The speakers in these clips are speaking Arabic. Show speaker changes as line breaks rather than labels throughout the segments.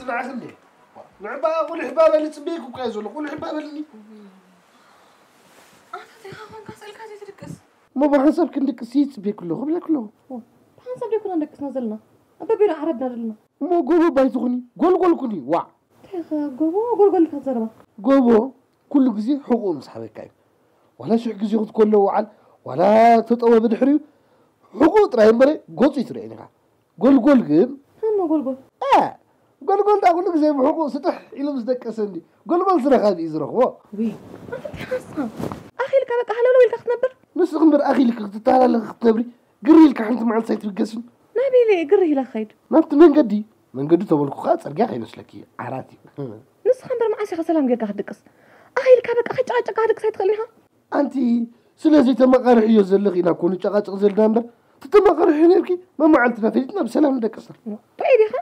نعخني نعبا قول حباب اللي تبيك وكايزول قول حباب اللي
تخافون كاسل كاسي تركس
ما بحسب كندك سيت بيك كله قبل كله
بحسب يكون عندك نزلنا أبابينا عرضنا لنا
مو قولوا بايتغني قول كوني وا
تخا قول فزربا
قولوا كل جزء حقوق مسحبك كاي ولا شو جزء ياخذ كله وعل ولا تطوى بدحري حقوق ترى مري قوتي ترى نها قول جيم
هم قول
قول ده كل جزء بحقوق سطح إلى مصدق سندي قول ما الزرق هذه يزرق وا
وي أنت حاسة أخي لك أبقى هلا ولا ويلك تنبر
بس غمر أخي لك تعال لك تبري قري لك حنت مع السيت بالقسم
نبي لي قري لا خير
ما أنت من قدي تقول خاص أرجع يمسلكي عراتي
نص خمر معاشي خسلام جيك هدقس أخي لك أبقى أخي تعاج هدقس هيتخليها
أنت سلازي تمقر حيو زلغينا كوني تعاج زل دامبر تتمقر حينيركي ما معلتنا فيتنا بسلام دكسر
طيب يا خا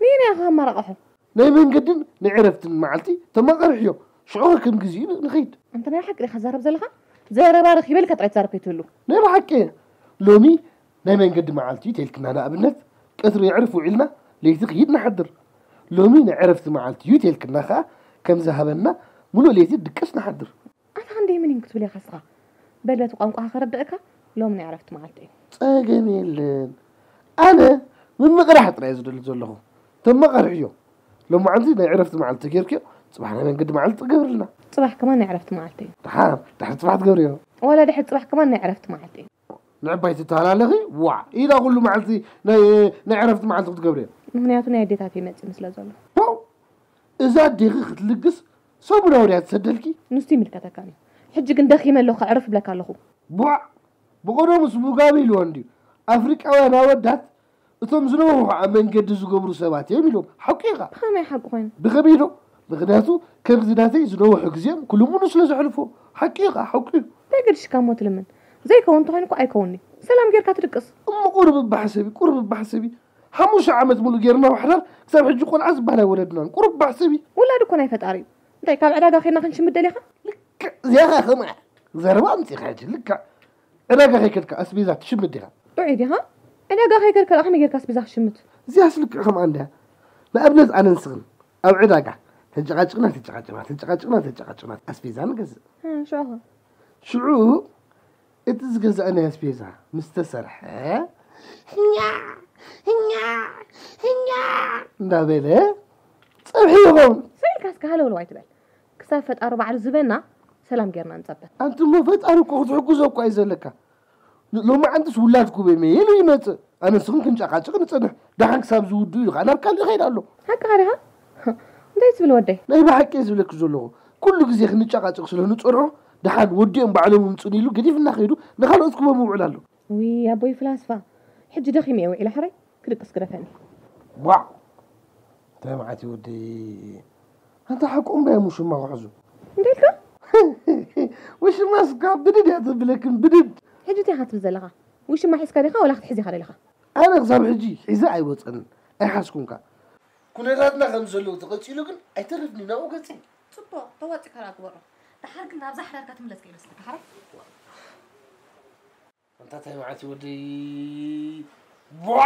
مين يا خا ما رقحه
ناي من قدن نعرفت معلتي تمقر حيو شعورك كم جزين نخيد
أنت ما حق لي خزارب زلها زارب بارخ يبلك تعيد زارب يتولو
ناي ما حكي لومي ناي من قد معلتي تلكنا أنا أبنت كثر يعرفوا علنا ليتك يدنا حدر لومي نعرفت معلتي تلكنا خا كم ذهبنا ملو ليتي دكسنا حدر
أنا عندي من ينكتب لي خسرة بلبت وقامك آخر بدأك لو مني عرفت معلتي
جميل أنا من مقرح ترى زلهم تم مقرحيو لو ما عندي عرفت معلتي كيركي صباحنا من قد معلت قبرنا
صباح كمان عرفت معلتي
تحت صباح قبريو
ولا دحت صباح كمان عرفت معلتي
نعبايت تعالى لغي وا إذا أقول له معلتي نعرفت معلتي قبريو
منياتنا يديتها في متي مثل زلمة
واو إذا دقيقة تلقس صبر أوريات تسدلكي
نستي ملكتها كاني حج قندخي ملوخ عرف بلك على
بوا بقولوا مسبوقابي لوندي أفريقيا وأنا ودات أتم زنوه من قد زقبرو سبات يميلهم حقيقة
ما يحق وين
بخبيره بغداتو كم زناتي زنوه حقزيم كل منوس لزعلفو حقيقة
تقدرش كم تلمن زي كون طهينكو أي كوني سلام غير كاترقص
قرب بحسبي حموش عمت مولو غيرنا وحرر سامح جوقون عزب على ولدنا قرب بحسبي
ولا دكون يفتاري انت كاب علاقه خيرنا خنشمد ليها
لك يا خما زربا انت خاجي لك علاقه هيك اسبيزا تشمد لها
بعيدي ها علاقه هيك اخمي غير كاسبيزا شمت
زي اسلك خم عندها لابنز انا نسغن او علاقه تجعجنا اسبيزا نجز شو اتزجز انا اسبيزا مستسرح هنيا نابله صحيحهم
سيل كاس هلا والوايت بال كسافت 4 زبنا سلام غيرنا نصبت
انتم ما فتاركم تحجزوا كو ايزلك لو ما عندش ولادكم بميل يمت انا سكن كنشقاچق نصنح دحان حساب زودو انا كان خيرالو
حق هارها انت بالودي
لا بحق يزلك زلو كل غزي خنشقاچق سلو نصرو دحان وديهم بعلم نصنيلو قديف نخيدو نخلصكم موعلالو
وي يا بوي فلاسفه حج دخيمي وي الى حري كدقس كرفني
وا تمعتي ودي انت حقهم يا مش ما غحزو
انتلك
وش ماسكه بدد يا تبلك بدد
حجتي هتبزلها وش ما حسكا ليها ولا حتحزي خليها
انا غزام حجي حزا ايوصن اي حاسكونكا كناتنا خمزلو تقصيلو كن ايترفني ناو قصي
صبو طواتي كراك برا تحرقنا بزحرك تملس كيلس تحرك
انت تمعتي ودي بوا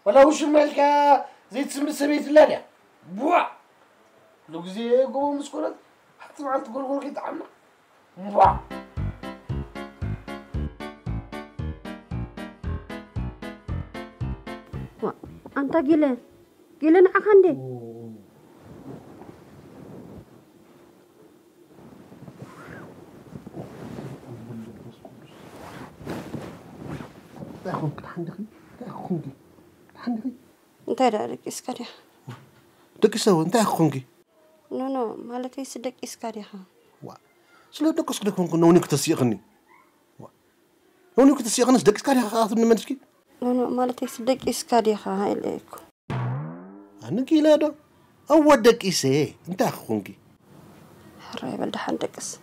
ولا وش مالكا زي تسمي سبيت الله بوا لو زي قوم مسكونات حتى ما تقول كي تعمل بوا
أنت قيلن عخندي
تاخذ عندك
أنت دارك إسكاريا
دكسو أنت أخونكي
نو مالتي صدق إسكاريا
وا سلو دكس كده كون نونيك تسيقني وا نونيك تسيقني صدق إسكاريا خاطر نمسكي
نو مالتي صدق إسكاريا هاي ليكو
أنا كيلا ده أو ودك إيسه أنت أخونكي
حراي بلدحان دكس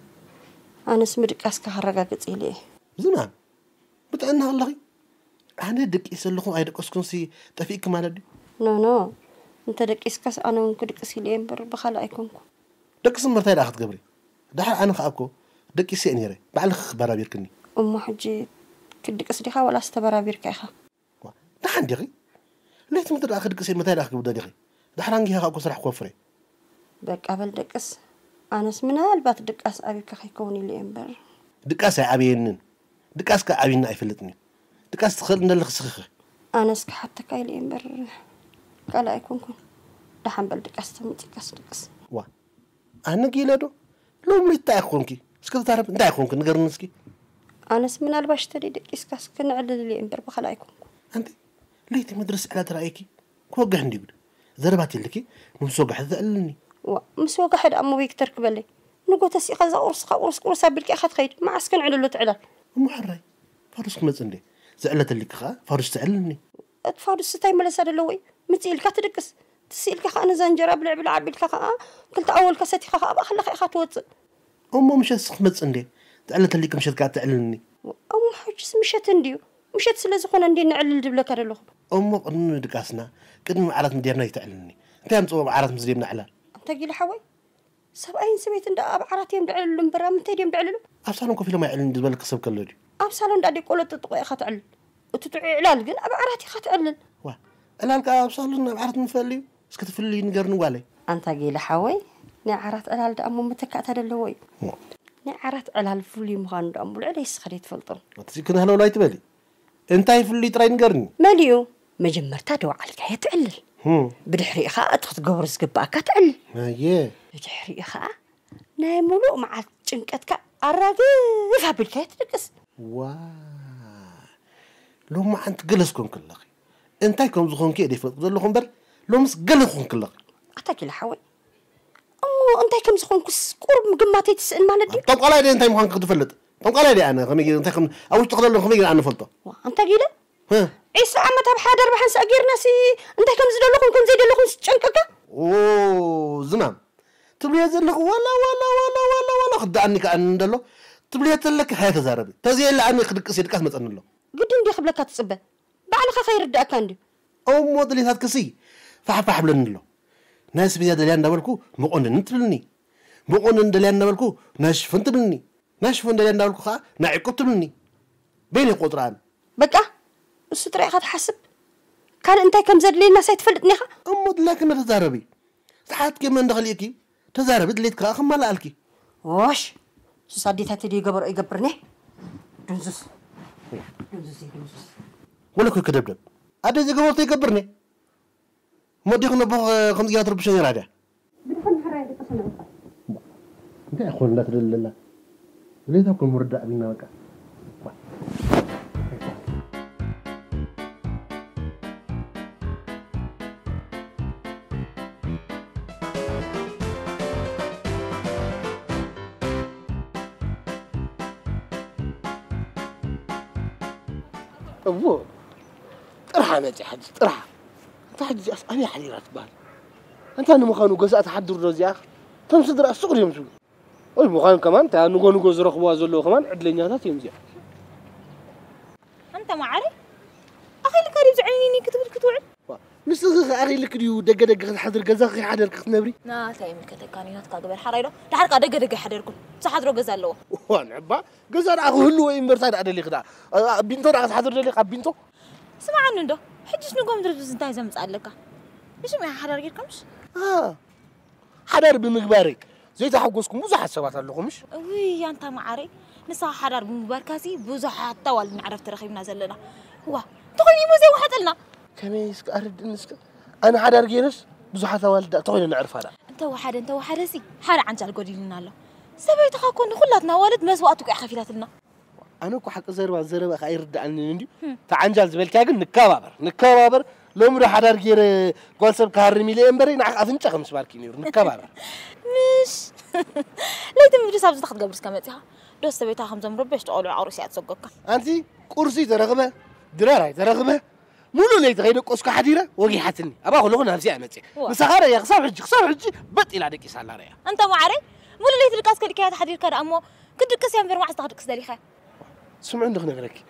أنا سمرك أسكا حرقا قصيلي
زمان بتأنها الله أنا دك إيسه لكم أيدك أسكنسي تفيك مالدي
نو أنت دك إسكاس أنا ممكن دك إسيلي أمبر بخلا أيكونكو
دك سمرتي لا أخذ قبري ده أنا خابكو دك إيسه نيري بعلخ برابير كني
حجي كدك إسليها ولا استبرابير كيها
ده عندي ليه تمتر أخذ دك إيسه متى أخذ وده دقي دحرانجي هاكو سرح كفري
بك قبل دقس أنس من هالبات دقس أبيك خيكوني لي إمبر
دقاس أبينن دقاس كأبينا أيفلتني دقاس تخل من الخسخ
أنس حتى كايلي إمبر قال أيكون دحن بل دقس دقس
وا أنا جيلادو لو مليت تأخونكي سكت تعرف تأخونك نقرنسكي
أنس من هالباش تري دقس كاس كنا على لي إمبر بخلا أيكون
أنت ليتي مدرس على ترأيكي كوجه عندي بد زرباتي لكي مسوق حد قالني
مسوق حد أمو بيك تركب لي نقول تسي خذ أورس بالك أخذ خير ما عسكن على اللي تعلق
أمو حراي فارس مزندي زعلت اللي كخا فارس تعلني
فارس ستاي ملس هذا اللوي متسيل كاتدقس تسيل كخا أنا زنجر بلعب بالكخا قلت أول كستي خا أبغى خلي أخذ وصل
أمو مش اسخ مزندي زعلت اللي كمشت قاعد تعلني
أمو حجس مشت عندي مشت سلازخون عندي نعلل دبلك هذا اللوخ
أمو قرن دقاسنا قدم عرض مديرنا يتعلني أنت هم تصوب عرض مزديبنا على
أنت قيل حوي سبعين سبيت عند أب عراتي مدعل لهم برا من تيدي مدعل له
أبصارهم كفيل ما يعلن دبل قصب كله
أبصارهم دادي قولة تطقي خاتعل وتطعي علال قل أب عراتي خاتعلل
وا الآن أبصارنا عرض مفلي سكت فلي نقرن والي
أنت قيل حوي نعرات علال دا أمو متكات هذا اللوي نعرات علال فلي مغان دا أمو العليس خليت فلطن
تسيكن هلو لا يتبالي أنت فلي تراي نقرن
ماليو مجمرتا دو عليك هي تعلل بدحري خا أدخل جورس قباك تعلل
أيه
بدحري خا نايمولو مع جنكتك الراقي بالكيت دقس
وا لو ما أنت جلسكم كل أخي أنت يكون زخون كي ديفت زلهم بر لو مس جلسكم كل أخي
أتاكي لحوي أمو أنت كم زخون كس قرب مجمعتي تسأل مالدي
طب قال لي أنت مخان كنت فلت طب قال لي أنا خميجي أنت خم أول تقدر لهم خميجي أنا فلته
أنت قيله
ها
عيسى عمتها بحادر بحنس أجير ناسي أنت كم زيد لكم كم زيد لكم شنكك
أوه زمام تبلي زلك ولا خدعني كأن دلو تبلي تلك هاي تزاربي تزيل لعني خدك سيدك أسمت أن الله
قد ندي خبلك تصبه بعلك خير الدأك عندي
أو مودلي هاد كسي فحب لن الله ناس بيا دليان دبلكو مقون نتبلني مقون دليان دبلكو ناش فنتبلني ناش فن دليان دبلكو خا نعيقو تبلني بيني قطران
بقى الستري أخذ حسب كان أنت كم زاد لي الناس يتفلتني خا
أمود لكن تزاربي ساعات كمان دخليكي تزاربي دليتك أخم مالا ألكي
واش صديتها تدي يقبرني دنزس
ولا كل كدبدب هذا زي قبرتي يقبرني ما ديخنا بخ خمس جات ربع شهر هذا
بدفن حراي دي قسنا
انت يا اخوان لا تدل الله ليه تاكل مرداء بينا بقى أبوه طرحة ماتي حد طرحة تحدي أنا حليرات بال أنت أنا مخانو جزء تحضر رزياخ تمشي درا الصغر يمشي أي مخان كمان تا نقول زرق وازلو كمان عدلنا ذات يمشي
أنت ما عارف أخي لك قريب زعلني كتبت كتوعد
مش أخي لك ديو دق حضر جزاخي حضر كتنبري
نا تايم كتكاني هتك قبل حرايرو دحرك دق حضركم صحضرو جزالو
وان عبا جزار أخو هلو إمبرتايد أدلي خدا بنتو رأس حضر دلي قاب بنتو
سمع عنه ده حجش نقوم درس انتاي زمص عليك مش ما حرار غيركمش
حرار بمقباري زي تحقوسكم بزح حسابات لكمش
وي انت ما عاري نسا حرار بمقبار كاسي بزح طوال نعرف ترخيبنا زلنا هو تقولي مو زي واحد لنا
كميس أرد نسك أنا حرار غيرس بزح توالد تقولي نعرف هذا
انت واحد سي حار عنجال قولي لنا له سبي تخاكون خلاتنا والد مسواتك خفيلات لنا
أنا كو حق زربا خير رد عني ندي تعانجال زبل كاغن نكابر لو مر حدار غير قولسب كهرمي لي امبري نع افنچ خمس باركي نير نكابر
مش ليت مدري صابت تاخذ قبرس كمتها دوست بيتها خمسه مربش تقولوا عروسي اتسقك
انت قرسي ترغبه دراراي ترغبه مولو ليت غير قسك حديره وقي حتني ابا خلو نفسي امتي مسخره يا خصاب حجي بط الى دقي سالاريا
انت ما عاري مولو ليت الكاس كدي كاد حدير كاد امو كدكس يا مبر ما استخدكس دليخه
سمع عندك نغرك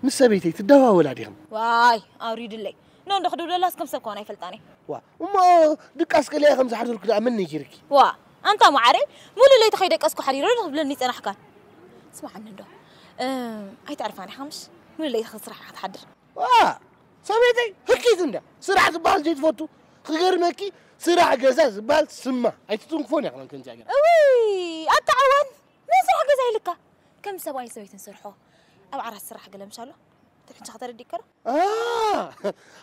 مسبيتي تدوا ولادهم
واي اريد لي نو ندخدو دلاس كم سكون يفلطاني
وما دقاس كلي خمس حدر كده امني يجركي
انت ما عاري مولو ليت خيدك اسكو حدير بلني صنح كان اسمع عن ندو اي تعرفاني خمس مولو ليت خسر حد حدر
سمعتي حكيت انت سرعه بال جيت فوتو غير ماكي سرع جزاز بال سما أيتتونكفون يا خلنا كنت أجر
أوي أتعاون ما سرح جزاي لك كم سواي سويت نسرحه أو عرس سرح قلم شالله تحن شخطر الدكرة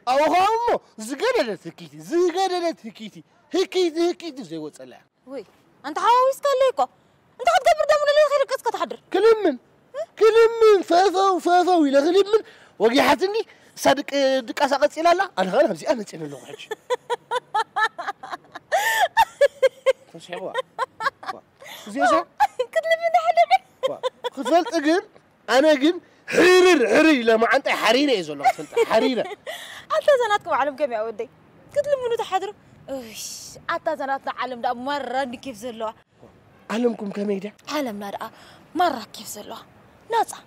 أو هم زجدت هكيتي هكيتي زي وصلها
وي أنت عاوز كليكو أنت قد قبر دم ولا خيرك اسكت حضر
كلم من فافا ولا غلب من وجحتني صدق دق اسقط إلى لا أنا غير همزي أنا تين اللغة حش تشعوا زياشة
كتلم من حلم
خفلت أجن أنا أجن حرير لما أنت حريرة إيش والله حريرة
حتى زناتكم علم كم يا ودي كتلم منو تحضروا إيش حتى زناتنا علم ده مرة كيف زلوا
علمكم كم يدا
علمنا ده مرة كيف زلوا ناصع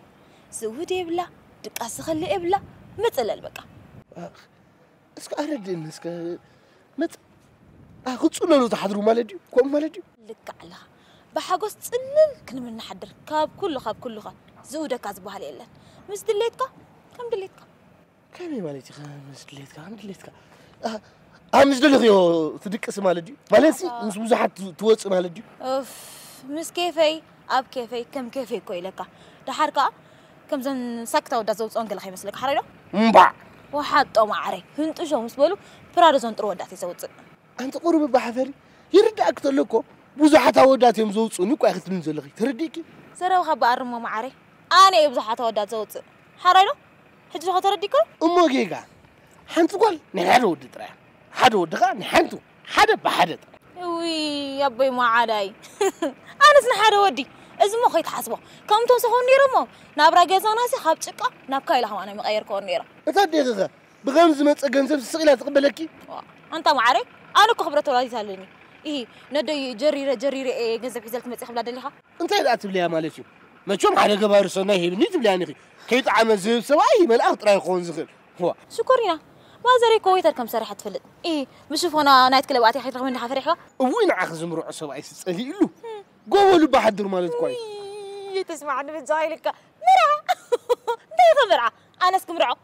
سودي بلا دقاس خلي إبلا مثل البقى
اسك أرد إنسك مت أخذ صلنا لو تحضروا مالدي كم مالدي
لك على بحاجة تسلل كنا من نحضر كاب كله زودة كذبوا عليه إلا مش دليتك كم دليتك
كم مالتي خمس دليتك عم دليتك مش دليتك تدك اسم مالدي مالسي مش بزحت توصل مالدي
أوف مش كيفي أب كيفي كم كيفي كويلك ده حركة كم زن سكتة وده زوج أنقل خي مثلك حريرة
مبع
واحد أو معري هنت شو مسبولو برادزون تروح داتي زوج
أنت قرب بحذري يرد أكتر لكم بزحت ودات يوم زوج ونيكو أخذ من زلقي ترديكي
سرو خبا أرمو معري أنا يبزحت ودات زوج حريرة حجي خاطر رديكو
أمو جيجا حنت تقول نحن ود ترى حد ود غا نحنتو حد بحد
وي يا بي ما عادي أنا سنحر ودي إزمو خيط حسبه كم تنسخون نيرمو نابرا جزانا سي خاب شقة نابكاي لهم أنا مغير كون نيرة
أتادي غا بغمز ما تجنزب السقيلة تقبلكي
أنت معري أنا كخبرة ولادي سالني إيه ندي جريرة إيه جنزب حزلت مسيح بلاد اللي
أنت لا تبليها مالتي ما تشوم على جبار صناعي بني تبليها نخي كيت عمل زي سواي ما الأخ ترى يخون زغل هو
شكرنا ما زري كويتر كم سريحة تفلت إيه بشوف أنا نايت كلا وقتي حيت رغم إنها فريحة
وين أخذ مروع سواي سألي له قولوا بحضر مالت كويس
تسمع عن بتزايلك مرعى ده مرعى أنا اسكم مرعى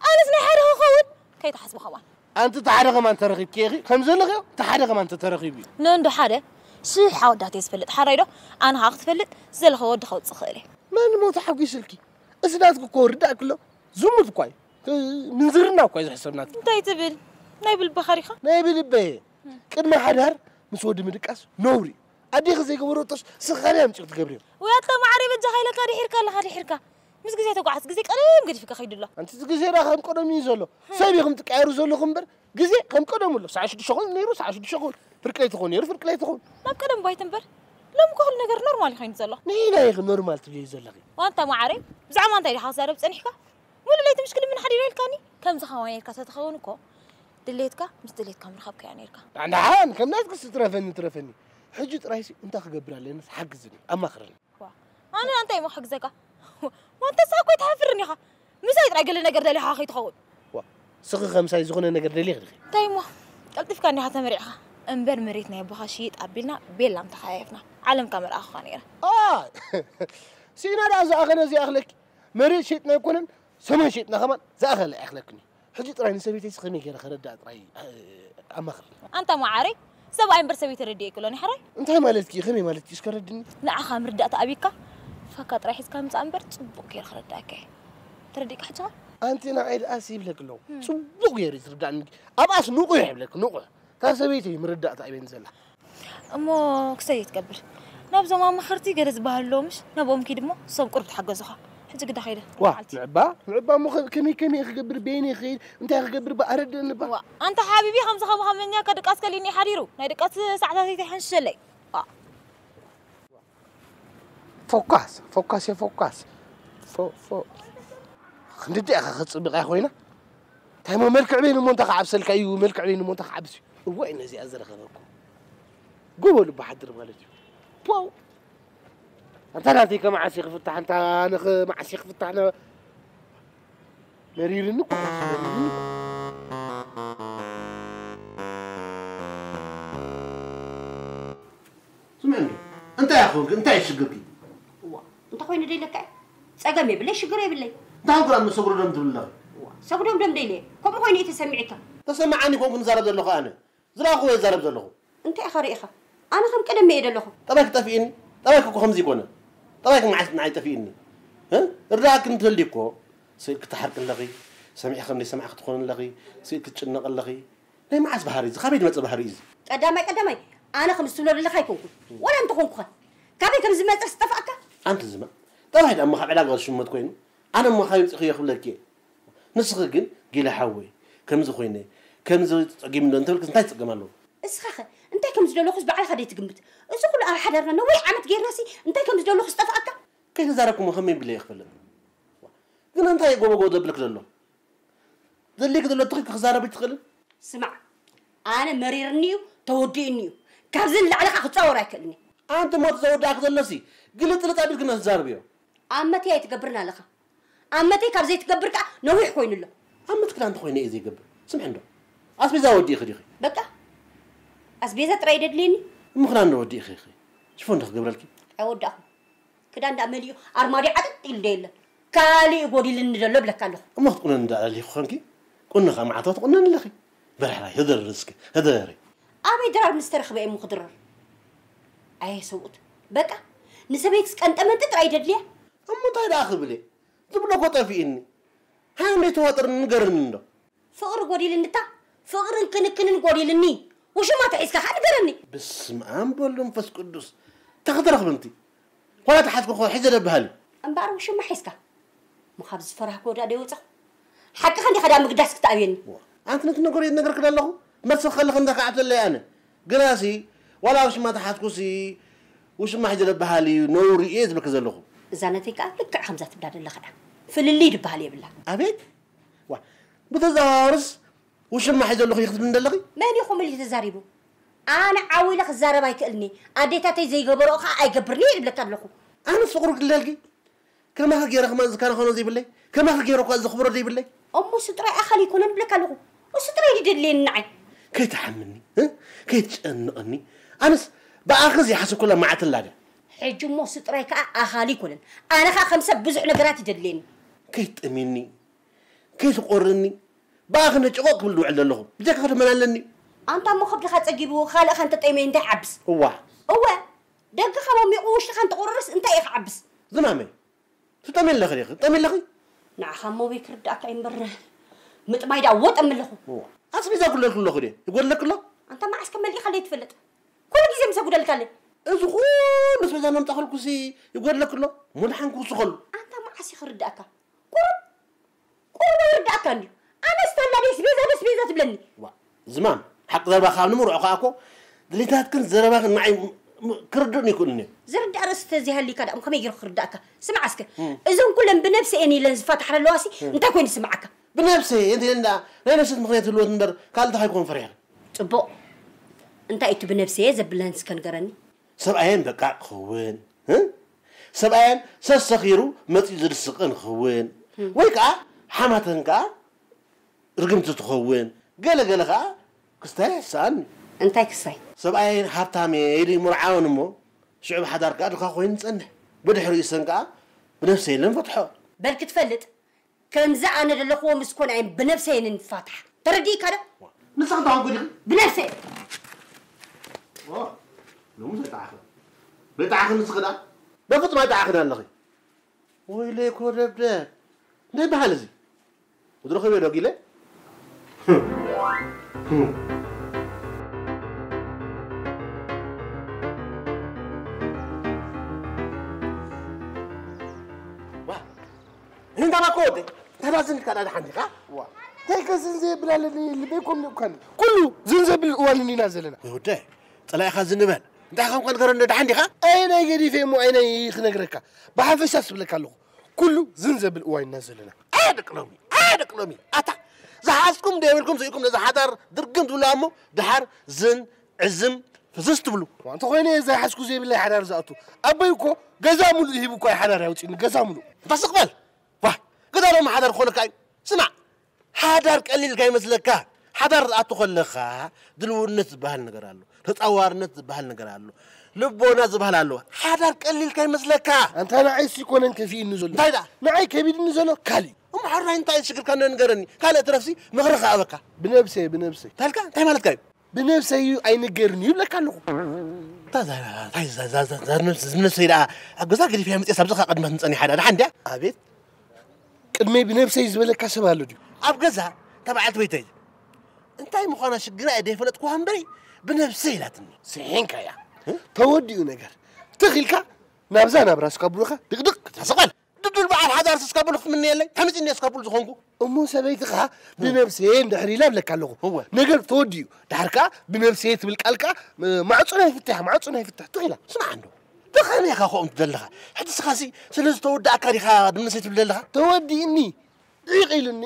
أنا اسمي حاره خود كي تحسب خوان
أنت تحرق ما أنت رغيب كيغي خمسة لغيو تحرق ما أنت ترغيبي
نندو حدا شي حاول تسفلت حريرو أنا هاخذ فلت زل خود خود صخيري
ما أنا ما تحبي سلكي أسناتك كور دا كله زمت كويس من زرنا كويس حسبناك
أنت تبل نايب البخاريخة
نايب البيه كلمة حدار مسود مدكاس نوري أدي خزي قبروتش سخانة مش تقبرين
ويطلع معري بتجاهلك هذه حركة هذه حركة مش جزيت وقعت جزيك قريب قد فيك خيد الله
أنت جزي راح نقدم يزولو سامي خم تكعيرو زولو خمبر جزي خم قدم ولا ساعة شد شغل نيرو ساعة شد شغل فرق لا تخون نيرو فرق لا تخون
ما بقدم بايتنبر لم كل نجار نورمال خين زلا
نينا يا نورمال تبي زلا
وأنت معري زعما أنت اللي حاصر بتنحكا ولا ليت مشكلة من حد يريلكاني كم زخوانيك تتخونكو دليتك مش دليتك مرخبك يعني يركا
أنا عان كم ناس قصة ترفني حجة رئيسي أنت خبر علينا حجزني أما خرني
أنا أنت ما حجزك وأنت ساكو تحفرني خا مسايد رجل نجار دلي خا خيط خود
سقي خمسة يزغون نجار دلي غير
تايمو قلت فكاني حتى مريحة أمبر مريتنا يبغى شيء قبلنا بيلام تخايفنا علم كاميرا أخو خانيرة
سينا راز أغنى زي أخلك مريت شيتنا يكونن سما شيتنا كمان زي أخل أخلكني حجة رأيني سويتي سخني كذا خرد دات رأي أما خرني
أنت معاري سبعة إمبر سويت ردي كلوني حراي
أنت مالتكي خمي مالتكي إيش كردني
لا خامر دات أبيكا فقط راح يسكام أمبر تبوك كير خرد داكي ترديك حاجة
أنت نعيد أسيب لك لو تبوك يا ريت ردانك أبغى نوقع يحبلك نوقع تسويتي مرد دات أبين زلا
أمو كسيت قبل نبزو ما مخرتي جرز بهاللومش نبوم كده مو صوب قرب حق زخا حتى كده خيره
لعبة مخ كمي خجبر بيني خير أنت خجبر بأرد نبا
أنت حبيبي خمسة مني كدك أسكاليني حريرو نادك ساعتها تحنش لي
فوكاس يا فوكاس خندي أخذ صبغة يا خوينا تايمو ملك عبين المنطقة عبسلك أيوه ملك عبين المنطقة عبسي وين زي أزرق هذاكم قولوا بحضر مالتي واو أنت ناتيك مع سيخ فتح أنت أنا مع سيخ فتح أنا مرير النقطة سمعني أنت يا أخوك أنت إيش شققي
أنت خوين دي لك سأقامي بلي شقري بلي
أنت هنقول أنا صبر دم بالله
سقدم دم ديلي كم خويني تسمعك
تسمعني كم كن زارب زلخو أنا زراخو زارب زلخو
أنت أخري إخا أنا خم كلام ميدا له
طبعك تفيني طبعك كو خمزي كونه طبعك معي تفيني ها الراك انت ليكو سيك تحرك اللغي سمعي خمني سمعك تكون اللغي سيك تشنق اللغي لا ما عز بهاريز خبيد ما بهاريز
قدامي أنا خمس سنين اللي خايكون ولا أنت كون خا كابي كم زمان تستفعك
أنت زمان طبعا أما خب علاقة شو ما تكون أنا ما خايف تخيل خبلك نسخة جن جيل حوي كم زخويني كم زو تجيب من أنت لك نتايت جماله
اسخخ انت كم زدلو خص بعد خديت قمت اذا كل حضرنا نوي عمت غير راسي انت كم زدلو خص تفعك
كيف زاركم مخمين بالله يخفل قلنا انت يقوم قود بلك لله ذلك دلو تخيك خزاره بتخل
اسمع انا مريرني توديني كازن لعلك اختصور اكلني
انت ما تزودك دلسي قلت لك ابيك نزار بيو
امتي يتقبرنا لك امتي كابزي تقبرك نوي خوين له
امتك انت خويني ايزي قبر سمع عنده اسبي زودي خدي
بقى أسبيزة تريدد ليني
مخنا نودي أخي شوفون دخل قبل لك
أود أخو كده عند أمليو أرمادي عدد الليل كالي يقولي لنا دلوب لك كله
ما تقولنا ندع اللي خانكي كنا خام عطات قلنا نلخي برحلا هذا الرزق هذا ري
أبي درار مسترخ بأي مخضرر أي صوت بقى نسبيتك أنت ما تتريدد ليه
أما طيب آخر بلي تبلا قطع في إني هاي ما يتواتر نقرن منه
فقر قولي لنا تا فقر كن قولي لني وشو ما تعيسك خلي قرني
بس ما أمبول نفس قدوس تقدر أخبرتي ولا تحسك خو حجر بهالي
أم بعرف وشو ما حيسك مخابز فرح كودا ديوتك حتى خلي خدام مقداسك تأويني
أنت نقول نقر كده له ما تسخل خندك عبد الله أنا قراسي ولا وش ما تحسكوسي وش ما حجر بهالي نوري إيه بك زلخو
زانتك لك خمسة بلاد الله خدام في الليل بهالي بالله
أبيت وا بتزارس وش ما حجر له يخدم من دلقي
ماني يخم اللي تزاربه أنا عاوي لك الزارة يكلني أديتها زي قبره أي قبرني بلك تدلخو
أنا صغرك دلقي كما هجر خما كان خلنا زي بالله كما هجر قاز خبر زي بالله
أمو ستري أخلي يكون بلك له وستري يدلي النعي
كي تحملني ها كي تشنقني أنا بآخذ يحسب كل ما عتلاقة
حج مو ستري كأخلي يكون أنا خمسة بزع نقرات يدليني
كي تأميني كي تقرني بآخذ نجوك بالدوع لهم بدك هذا ملالني
أنت مو خبز خات تجيبه خالق أنت تأمين ده عبس
هو
دق خمام يقوش خان تقرص أنت إيه عبس
زمامي تأمين لخي يا أخي تأمين لخي
نعم خمو بيكرد أكاين برا مت ما يدعوت أم له
أسمي ذا كله خدي يقول لك الله
أنت ما عسكر ملي خليه يتفلت كل جزء مسكود الكلام
إذا خو بس إذا نم تخل كوسي يقول لك الله مو نحن كوس خل
أنت ما عسي خرد أكا كل ورد أكا أنا استنى بس بيزا تبلني
زمان حق ذا بخام نمر عقاكو دليتها تكن زرباخ معي كردني كلني
زرد أرست زي هاللي كذا أم خمي يجرو خرد أكا سمع عسكر إذا كلهم بنفسي إني لنز فاتح الواسي أنت كوين سمعك
بنفسي أنت لنا لا نفس مخيط الواد نبر قال ده هيكون فريق
تبو أنت أيتو بنفسي زبلانس كان قرني
سبعين بقى خوين ها سبعين سسخيرو متي زرسقن خوين ويكا حماتنكا رقمت تخوين قال خا كستاي سان
أنت كستاي
سبعين حبتامي يدي مرعاون مو شعب حدار قاد خوين صنح بدحرو يسنكا بنفسي لن فتحو
بلك تفلت كم زعنا للقوة مسكون عين بنفسي ننفتح ترديك هذا
نسخ دعوة
بنفسي
واه لو مش هتعاخد بتعاخد نسخ ده بفط ما يتعاخد هاللغي ويليك وربدك ده بحالزي ودروخي بيدوكي ليه انت ما كودي هذا زين كان عندك ها
وا هيك زنزي بلا اللي بيكم كان كله زنزي بالوالني نازلنا
ودي طلع خزنبال انت خم كان قرن ده عندك ها
اين يجري في مو اين يخنقرك بحفش اسبلك له كله زنزي بالوالني نازلنا
عادك لومي اتا زحاسكم ديولكم زيكم نزا حدار درقنت ولا امو دحر زن عزم فزست بلو
وانت خويني زي حسكو زي بالله حدار زاتو ابيكو غزاملو يهبكو حدار يوتين غزاملو
تسقبل واه قدروا ما حدار خلك سمع حدار قليل كاي مسلكا حدار اتخلخا دلونت بهال نغرالو تطوارنت بهال نغرالو لبونا زبهلالو حدار قليل كاي مسلكا
انت انا عايز يكون انت في النزول
تايدا
معي كبير النزول كالي حراي انت شكل كان نقرني كان ترفسي مغرق ابكا بنفسي تلقى انت مالك كاي بنفسي اي نقرني ولا كانو نفسي لا اقصا قري فيها متي سبزخ قد ما تنصني حدا عندي ابيت قدمي بنفسي زبلك اسبالو دي ابغزا تبعت بيتي انت اي مخانا شقرا ادي فلطكو همبري بنفسي لاتني سينكا يا توديو نجر تخيلك نابزانا براس قبلوخه دقدق تسقل ددول بعد حدا تسقبلو مني يلي تمزني اسقبل زخونكو امو سبيتخا بنفسي ندحري لابلك على هو نجر توديو دحركا بنفسي تبلقالكا معصنا يفتح تخيلا سمع عنده دخلني يا اخو انت دلخا حتى سخاسي سلز تودع كاريخا دمنسيت بللخا توديني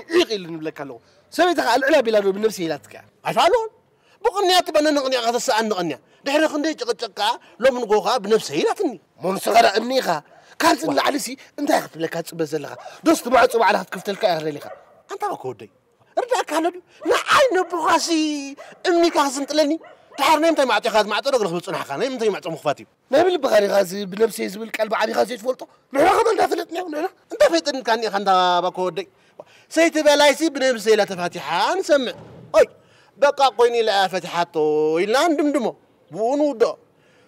يقيلني بلك على سبيتخا العلا بلادو بنفسي لاتك عفالون بقنيات بنا نقني هذا الساعه نقني دحر خندي تقطقا لو من غوخا بنفسي لاتني من صغر امنيخا كانت العلسي انت ياخذ لك تصبز لها دوست ما تصب على كفت لك اهريلك انت ما كودي رداك هلو لا عين بغاسي امي كازنطلني دحرني انت ما اعطيخات ما اعطيك نخبصنا خاني انت ما اعطي مخفاتي نبل بغاري غازي بنفسي زبل قلب عبي غازي تفولطو نحن خدل دافلتني هنا انت فيتن كان خندا باكودي سيت بلايسي بنفسي لا تفاتيحان سمع اي بقى قويني لا فتحاتو الا ندمدمو بونودو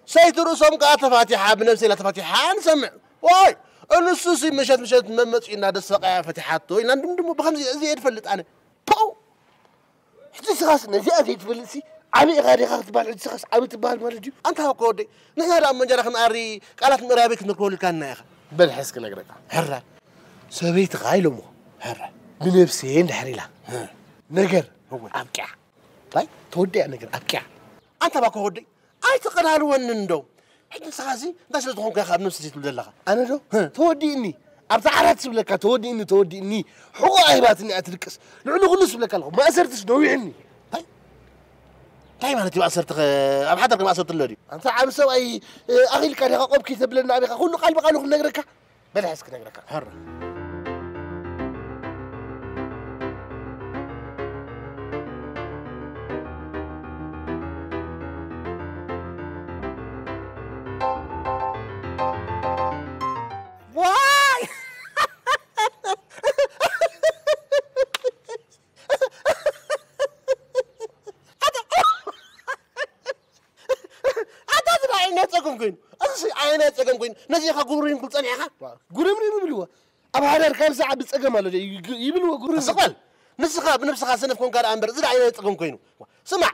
سيت رسوم قا تفاتيحه بنفسي لا تفاتيحان سمع واي السوسي مشات ممصينا دسقا فتحاتو الا ندمدمو بخمس زي يدفلط انا بو حتى سخاسنا زي ازيد تفلسي عمي غادي خاطر تبال سخاس عمي تبال مالجي انت هاكودي نحن را منجرا خناري قالت مرابيك نقول كان يا اخي بالحسك نقرك حرا سبيت غايلمو حرا بنفسي ندحري لا نجر هو ابكع طيب تودي نجر ابكع انت باكودي اي تقرار ونندو حتى سخاسي داش تكون كخاب نفسي تبللها انا دو توديني ابتا عرات سبلك توديني حقوق ايباتني اتركس لعنو كل سبلك الله ما اسرتش دويعني طيب انا تبقى صرت اب حضرك ما صرت لدي انت عم سوي اخي كان يقوم كتب لنا ابي كله قلب قالوا نغرك بلا حسك نغرك حر واي عينات صقم كوين نزي خا غورين كل صنيعها غورمري بيبلوا اب هادر كان ساعه بصقم الله يبلوا غورين سقال نسخه بنفسها سنف كون كار امبر زد عينات صقم كوينو سمع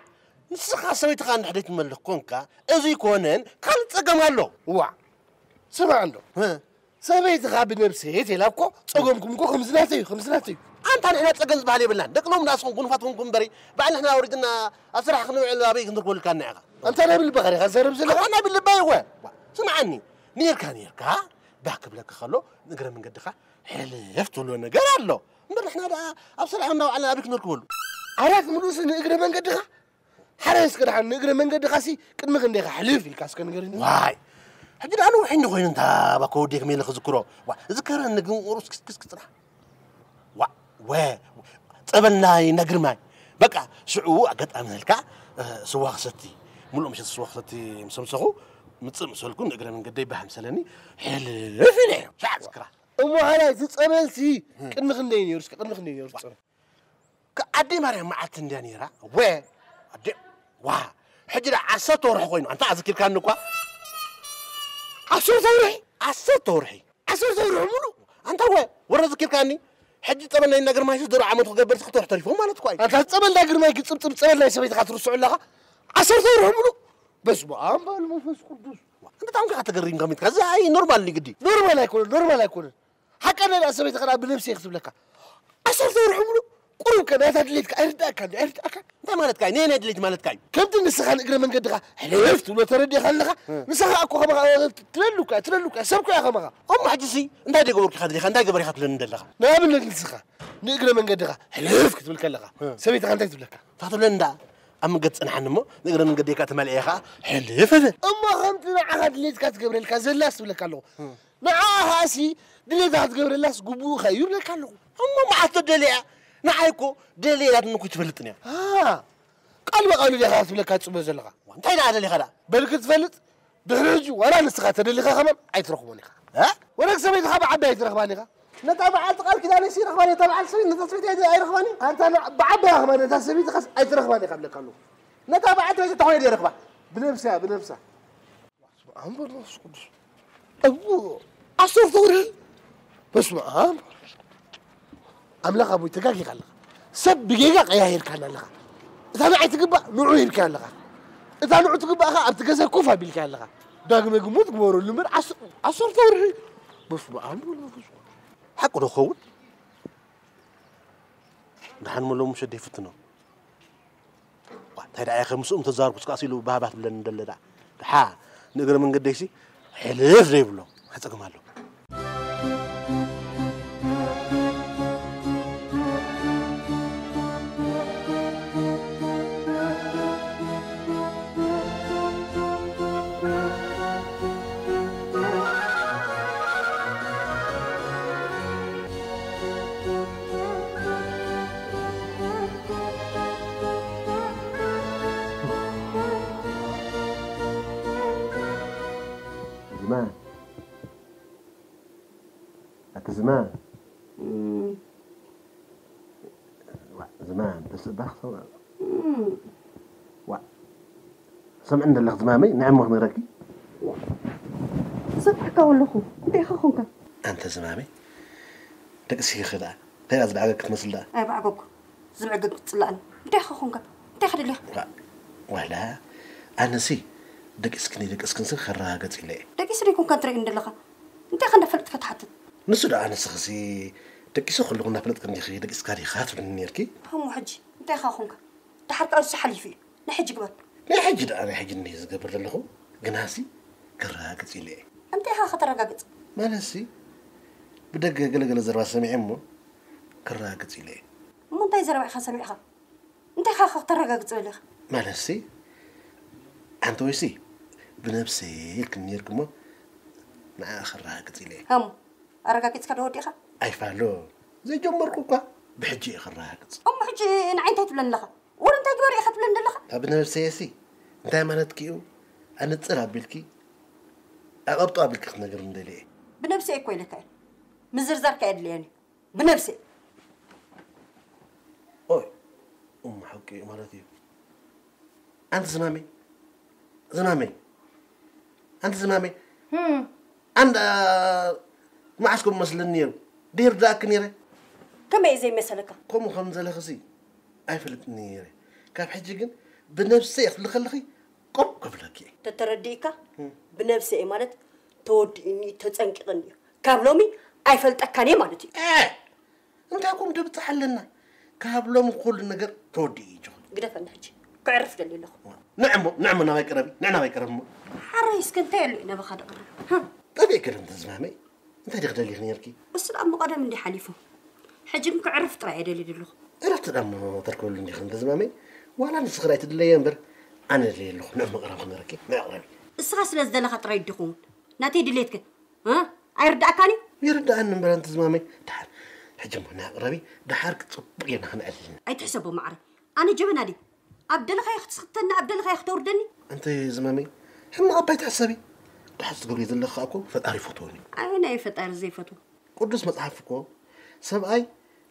نسخه سويت خان حديت ملك كونكا ازي كونن كان صقم الله وا سمع عنده سبيت خا بنفسي تلاكو صقمكم كو خمسناتي انت انا صقم زبالي بلان دقلوم ناسكم كنفاتكم بري بعد احنا ورقنا اسرح خنوع ابيك نقول كان نعقه انت انا بالبغري غزرب زلك انا بالباي هو سمعني نيركا باك بلك خلو نقرا من قدخه حلفت له نقر الله مر احنا ابصراحه على ابيك نركبل عرفت ملوس نقرا من قدخه حرس كده نقرا من قدخه سي قدم غندخه حلف الكاس كنقرني واي حجر انا وحين خوين انت باكوديك مين خذكرو ذكر نقن ورس كس وا طبنا ينقر ماي بقى شعو اقطع منلكا سواخستي ملو مش سواخستي مسمسخو متصم سلكون نقرا من قدي بحمسلني حلف لي شعسكرا امو هاي تصملتي قدم خندين يورس كعدي مريم معت اندانيرا وين عدي وا حجر عصته روح خوينو انت اذكر كان نكو عصته روحي مولو انت وين ورا ذكر كاني حجي طبنا ينقر ما يصدر عمود غبرت خطو احترفوا مالت كوي انت تصمل نقر ما يصمصم صبل لا سبيت خاطرسو لها عصته روح مولو بس بام بالمنفس قدوس انت تعمل كتقرين قميت كذا اي نورمال لي قدي نورمال يكون حق انا سبيت خراب بنفسي يخسب لك عصته روح مولو قرو كذا تدليتك ارداك انت مالت كاي نين ادليت مالت كاي كنت نسخه نقرا من قدها حلفت ولا تردي خلها نسخه اكو خما تللوك سبكو يا خما ام حجسي انت دغورك خدلي خندا غبري خاطر ندلها نابل نسخه نقرا من قدها حلفت تبل كلها سبيت خندا تبلك فاتو لندا ام قصن حنمو نقرا من قديك تملئيها حلف اما خمت نعها دليت كتقبر لك زلاس تبلك له نعها سي دليت تقبر لاس غبو خير لك له اما ما تدليا نعيكو دليلات نكو تفلطني قال بقالو لي خاص بلك تصبه زلغا وانت على لي خلا بالك تفلط دهرجو ولا نسخه تدلي خمم ايترخموني ها ولا سميت خبا عبا يترخباني نتابع قال كذا أنا يصير أخواني تبع السبيل نتصبيت أي أخواني أنت بعبها أخواني نتصبيت خلاص أي أخواني قبل كله نتابع أنت ليش تحوي لي رغبة بنفسها أمبر نص قدس أبو أصور ثوري بس ما أمبر أملاك أبوي تجاكي قال سب جيجا يا هيركان لها إذا أنا عتقبأ نوع هيركان لها إذا أنا عتقبأ أخا أبتجزا كوفا بالكان لها داعم يقومون كبروا لمن عصر ثوري بس ما أمبر حق له خود نحن ملهم مش دي فتنة هذا آخر مسؤول تزار بس كاسيلو بابات بلن دلدا ها نقدر من قديسي حلف ريبلو هتقوم له زمان بس بخصوا سمعنا اللي زمامي نعم وهم راكي
صبحك ولا خو انت اخوك
انت زمامي تقسي خدع هي ازبعك تمثل لا
اي بعقك زبعك تصلعني انت اخوك انت خد لي
ولا انا سي دقسكني سن خراقت لي
دقس ليكون كنتري ندلخه انت خلنا فلت فتحت
نسود انا سخسي دقيسو خلونا فلت كني خي دقيس كاري خاطر نيركي
هم حجي انت اخوك تحرك أرس حليفي نحج قبل
لا حج أنا حج الناس قبل له جناسي كراقت لي
أنت ها خطر راقت
ما نسي بدق قلق زروا سمع أمه كراقت لي
مو أنت زروا خا سمعها أنت ها خطر راقت ولا
ما نسي أنت ويسي بنفسي كنيركم مع آخر راقت لي
هم أراقت كده ودي خا
أي فعلو زي جمركوا بحجي آخر راقت
حجي نعينتها تبلن لها ولا أنت جبري أخذ بلن لها
بنفسي سي أنت ما نتكيو أنا تصير بالكي أقبطوا بالكي خنا قرن دليل
بنفسي كوي لك مزرزر كأد ليني بنفسي
أوي حكي مراتي أنت زمامي أنت زمامي أنت ما عسكم مثل النير دير ذاك نيره
كم زي مثلك
قوم خمزة لخسي أفلت نيره كيف حجيجن بنفسي خلخي قبلك
تترديك بنفسي مالت تود إني تتسنقني كابلومي أفلت أكاني مالتي
أنت أقوم دبت حلنا كابلوم كل نجر تودي يجون
قدف النهج كعرف دليله
نعم أنا ما يكرم
حريس كنت أنا بخد قرب
طبيعي كلام تزمامي أنت تقدر لي خنيركي
بس الأم قدم اللي حليفه حجم كعرف ترى دليله
عرفت الأم تركوا اللي خن تزمامي ولا نسخريت اللي ينبر أنا اللي له نعم قرب خنيركي ما أقربي
السخاس لازدنا خطر يدخون ناتي دليتك ها أيرد أكاني
يرد أن نبران تزمامي تعال حجم هنا قربي دحارك تصبقين خنقلنا
أي تحسبوا معري أنا جبنا دي عبد الله خيخ تسختنا عبد الله خيخ توردني
أنت زمامي هم أبيت حسابي تحس تقولي ذل خاكو فتاري فطوني
أنا يفتار زي فتو
قدس مصحفكو سبأي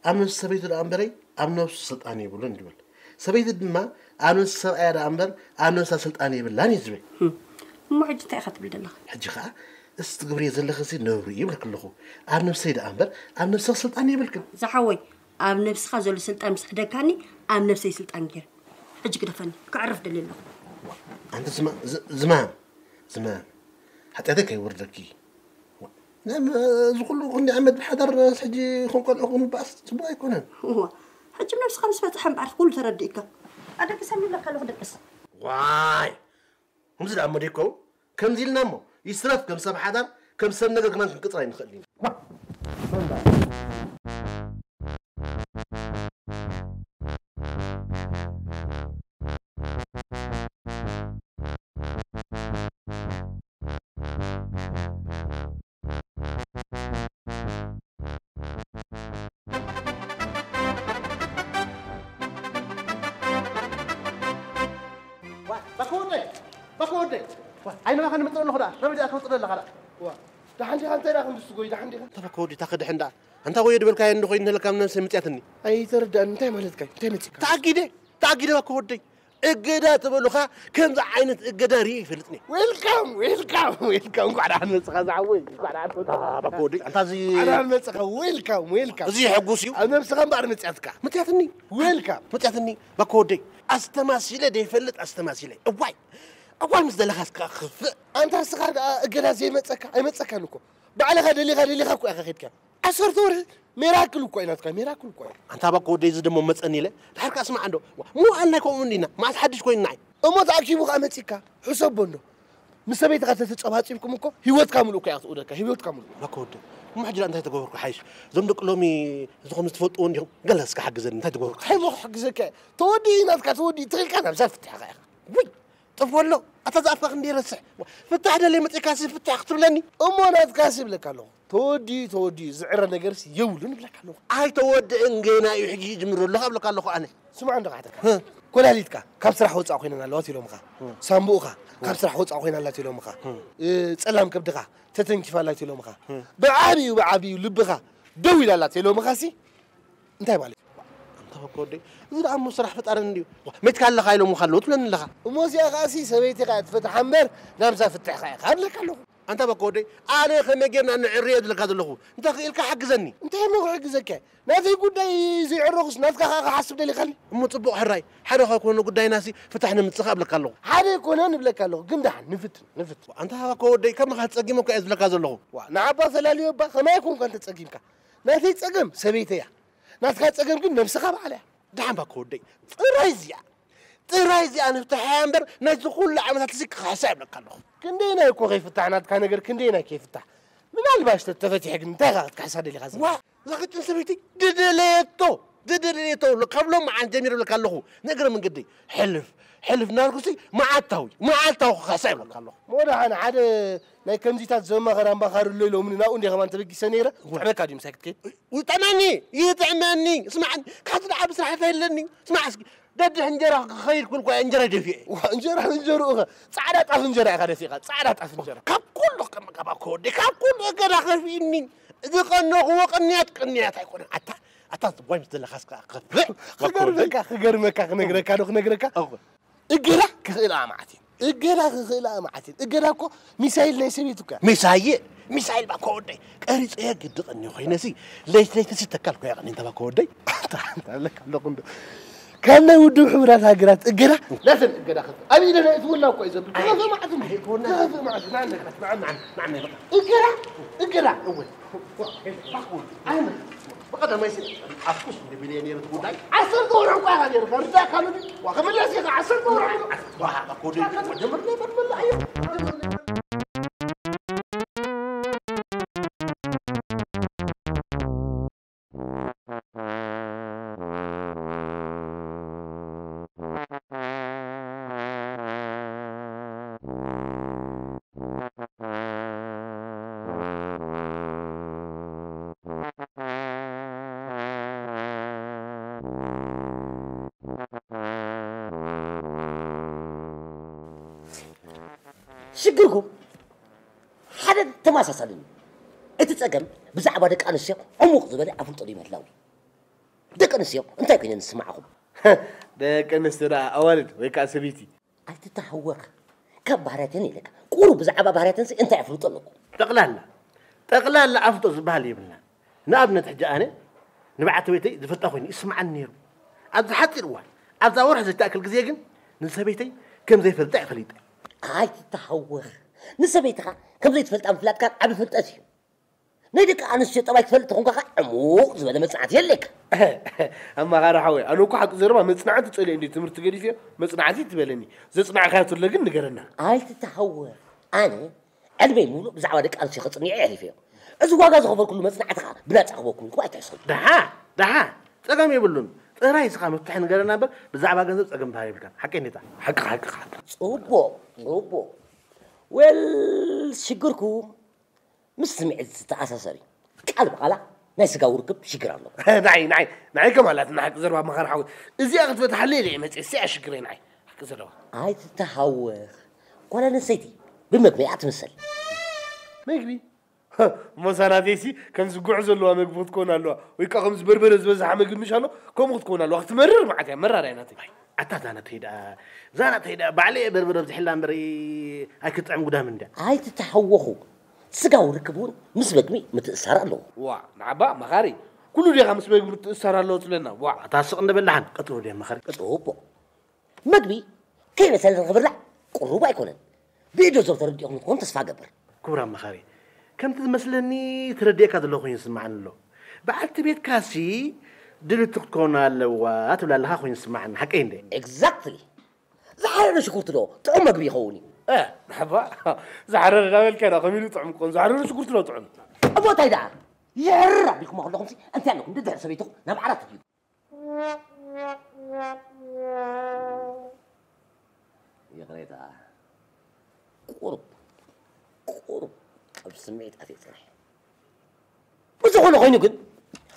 أمن سبيت الأمبري أمن سلطاني بلون جبل سبيت الدماء أمن سبأي الأمبر أمن سلطاني بلان يزبي
مو حج تأخذ بالله
حج خا استقبري ذل خسي نوري يبلك اللخو أمن سيد أمبر أمن سلطاني بلكن
زحوي أمن نفس خازل سلطان مسحدكاني أمن نفسي سلطان كير حج كده فني كعرف دليله
أنت زمان حتى هذاك يوردكي نعم زقول غني عمد بحضر حجي خنقل أخون بس تبغى يكونن
هو حجي من نفس 5 فتحة بعرف كل ترديك هذا كسمي لك له ده بس
واي هم زين عموديكو كم زين نامو يسرف كم سب حضر كم سب نقدر كمان قطرين نخلين باكودي أين ما خلنا مطلع خدا ربي أكون مطلع خدا
ده عندي خان ترى خم بسقوي ده عندي خان
باكودي تاخد حندا أنت هو يدبر كاين دخول إنه لكام نفس متياتني
أي ترد أنت مالك أنت متك
تأكيد بكودي إجدا تبلوخا كم عينة إجدا ري فلتني
ويلكم قاعد عن مسخ زعوي قاعد عن
بكودي أنت زي
أنا مسخ ويلكم
زي حقوسيو
أنا مسخ بعد متياتني
متياتني بكودي أستماسيله ده فلت أستماسيله أواي مزدلخ أسكاخ
أنت أسخر إجدا زي متسكا أي متسكا نكو بعد غادي خاكو أخذتك عشر دور ميراكل كويناتك ميراكل كوين
أنت بكودي زد مو متسني له الحركة أسمع عنده مو أنا كومنينا ما حدش كوين ناي
أما تعكشي بقى متسكا حسب بندو مسبيت غاتت تصابات فيكم كو هيوت كامل وكا ياخذك هيوت كامل
بكودي ما حجر أنت تقولك حيش زمدك لومي زخم تفوتون يوم جلس كحجزن أنت تقولك
حلو حجزك تودي ناتك تودي تريك أنا بزاف تحقق
وي تفولو أتزعف عندي رسح فتح لي متكاسب فتح اختر لني
أما ناتكاسب لك الله تودي زعر نجرس يولن لك الله
هاي تود إنجينا يحكي جمر الله قبلك الله أنا
سمع عندك عتك كل هاليتك كم سرح وصع خوينا اللواتي لومخا سامبوخا كم سرح وصع خوينا اللواتي لومخا سلام كبدخا تتنكف اللواتي لومخا بعبي لبخا دوي اللواتي لومخا سي أنت مالك
بكودي زين عم مسرح فتقرن متكال خايلو مخلوت لن لها
وموسي غاسي سويتي قاعد فتح حمبر نامسا فتح خايق هذلك له
انت بكودي انا خمجنا نعريد لك هذا له انت خيلك حجزني
انت ما حجزك نافي قداي زي عرقس نافك حسب لي خلي
مو صبو حراي حدا يكون قداي ناسي فتحنا متصخب لك له
حدا يكون نبلك له قمدح نفت
انت بكودي كم هتصقيمك از لك هذا له
نعبا ثلاليو با ما يكون كنت تصقيمك نافي تصقم سبيتيا نافك تصقم كن نمسخب عليه
دعم بكودي طرايزي أنا فتح أمبر ناس كل عملها تسك حساب لك الله
كندينا يكون غير فتحنا كان غير كندينا كيف فتح من الباش تفتح انت غلط كحسد اللي غازي
زغت سبيتي ددليتو قبل ما عن جميل لك الله نقرا من قدي حلف ناركسي ما عاد حساب لك الله
مولا انا عاد لا كمزيتات زما غرام بخار الليل من ناو اندي كمان تبقي سنيره تعمل كادي مساكت كيف يطعمني اسمع كاتل عبس راح يفلني اسمع دد انجرا خير كل انجرا دفي انجرا صعدات اف انجرا غا دفي صعدات اف انجرا كاب كله كما كودي كاب كله غدا خفيني اذا قنو قنيات يكون اتا تبغى مثل خاصك خغرمك نغرك اجرا كخيلا معتي اجرا كو ميسايل ليس بيتك ميسايل باكودي قريص يقد قني خينسي ليش تستكلكو يا انت باكودي انت لك لقند كان يودو حورات هاجرات اجرا لازم اجرا ابي انا تقول لك كويس كيف معتم هيكون معنا اجرا اول انا بقدر ما يصير عفوش بالمليونير تقول لي 10 دور عقا غير غرزا كانوا وكمل لي 10 دور واه بقول لي جمرني بالله
شكركم حدا تماسسلني اتتصقم بزعبه دق انسيو عمق زبله افلطو يمتلاوي دق انسيو انت كاين نسمعهم
دق انسرا اولد ويكا سبيتي
ايتتحوق كبارتني لك قولوا بزعبه بارتن انت افلطو لكم
طقلالا افلطو زبال يبلنا نابنت حجانه نبعت بيتي زفطا خويني اسمعني ابز حتى الوان ابز ورح زي تاكل غزي كن نسبيتي كم زي فلطع فليط
تحوخ نسبيتها كم زي تفلت أنفلات كان عبي فلتأسي نيدك أنا الشيء طبعا تفلت هونك عموق زبادة مصنعات يلك
أما غير حوي أنا وكو حق زرما مصنعات تسألي عندي تمرت قولي فيها مصنعاتي تبالني زي صنع خيات ولا قلنا قرنا
تتحوخ أنا علمي مولو بزعوادك أنا شيء خطني يعرف فيه إذا واقع زغفر كل مصنعاتها بلا تعوقكم كوا تحصل
دها تقام يبلون راي سقام تحن قرنا بل بزعبا غنزب تقام بهاي بكان حق نيتا حق
صوبو ويل شكركم مسمع تتأسسري قلب قلا ناس قاوركب شكر الله
نعي كمالات نحك زربا ما خرحوا ازي اخذ فتح لي مت الساعه شكري نعي حق زربا
تتحوخ ولا نسيتي بمقبيعات مسل
مقبي مثلا ديسي كان زقوع زلوا مقبوط كون الله ويكا خمس بربر زبز حمق مش الله كم تكون الله وقت مرر معك مرر يعني
عتات أنا تيدا زانا تيدا بعلي بربر بزحلان بري هاي كتعم قدام من ده
هاي تتحوخوا تسقاو ركبون مس بقمي متأثر له
وا نعبا مخاري كل دي خمس بقمي متأثر له تلنا وا
تاسق عند بلحن قطروا دي مخاري
قطوبو مقبي كيف مثلا الغبر قروبا يكونن بيدو زور ترديهم تكون تصفى قبر
كورا مخاري كم تمثلني ترديك هذا اللي يسمعن له بعد بيت كاسي دلت تكون لو تبلا لها خوين يسمعن حكين دي
اكزاكتلي زحرنا شكرت له طعم مقبي خوني
نحبا زحرنا نعمل كذا خمينو طعم كون زحرنا شكرت له طعم
ابو تايدا يا ربي ما لكم انت انكم ندير سبيتو نبع عرفت يا غريتا قرب بسميت أثير صحيح بس أقول غيني قد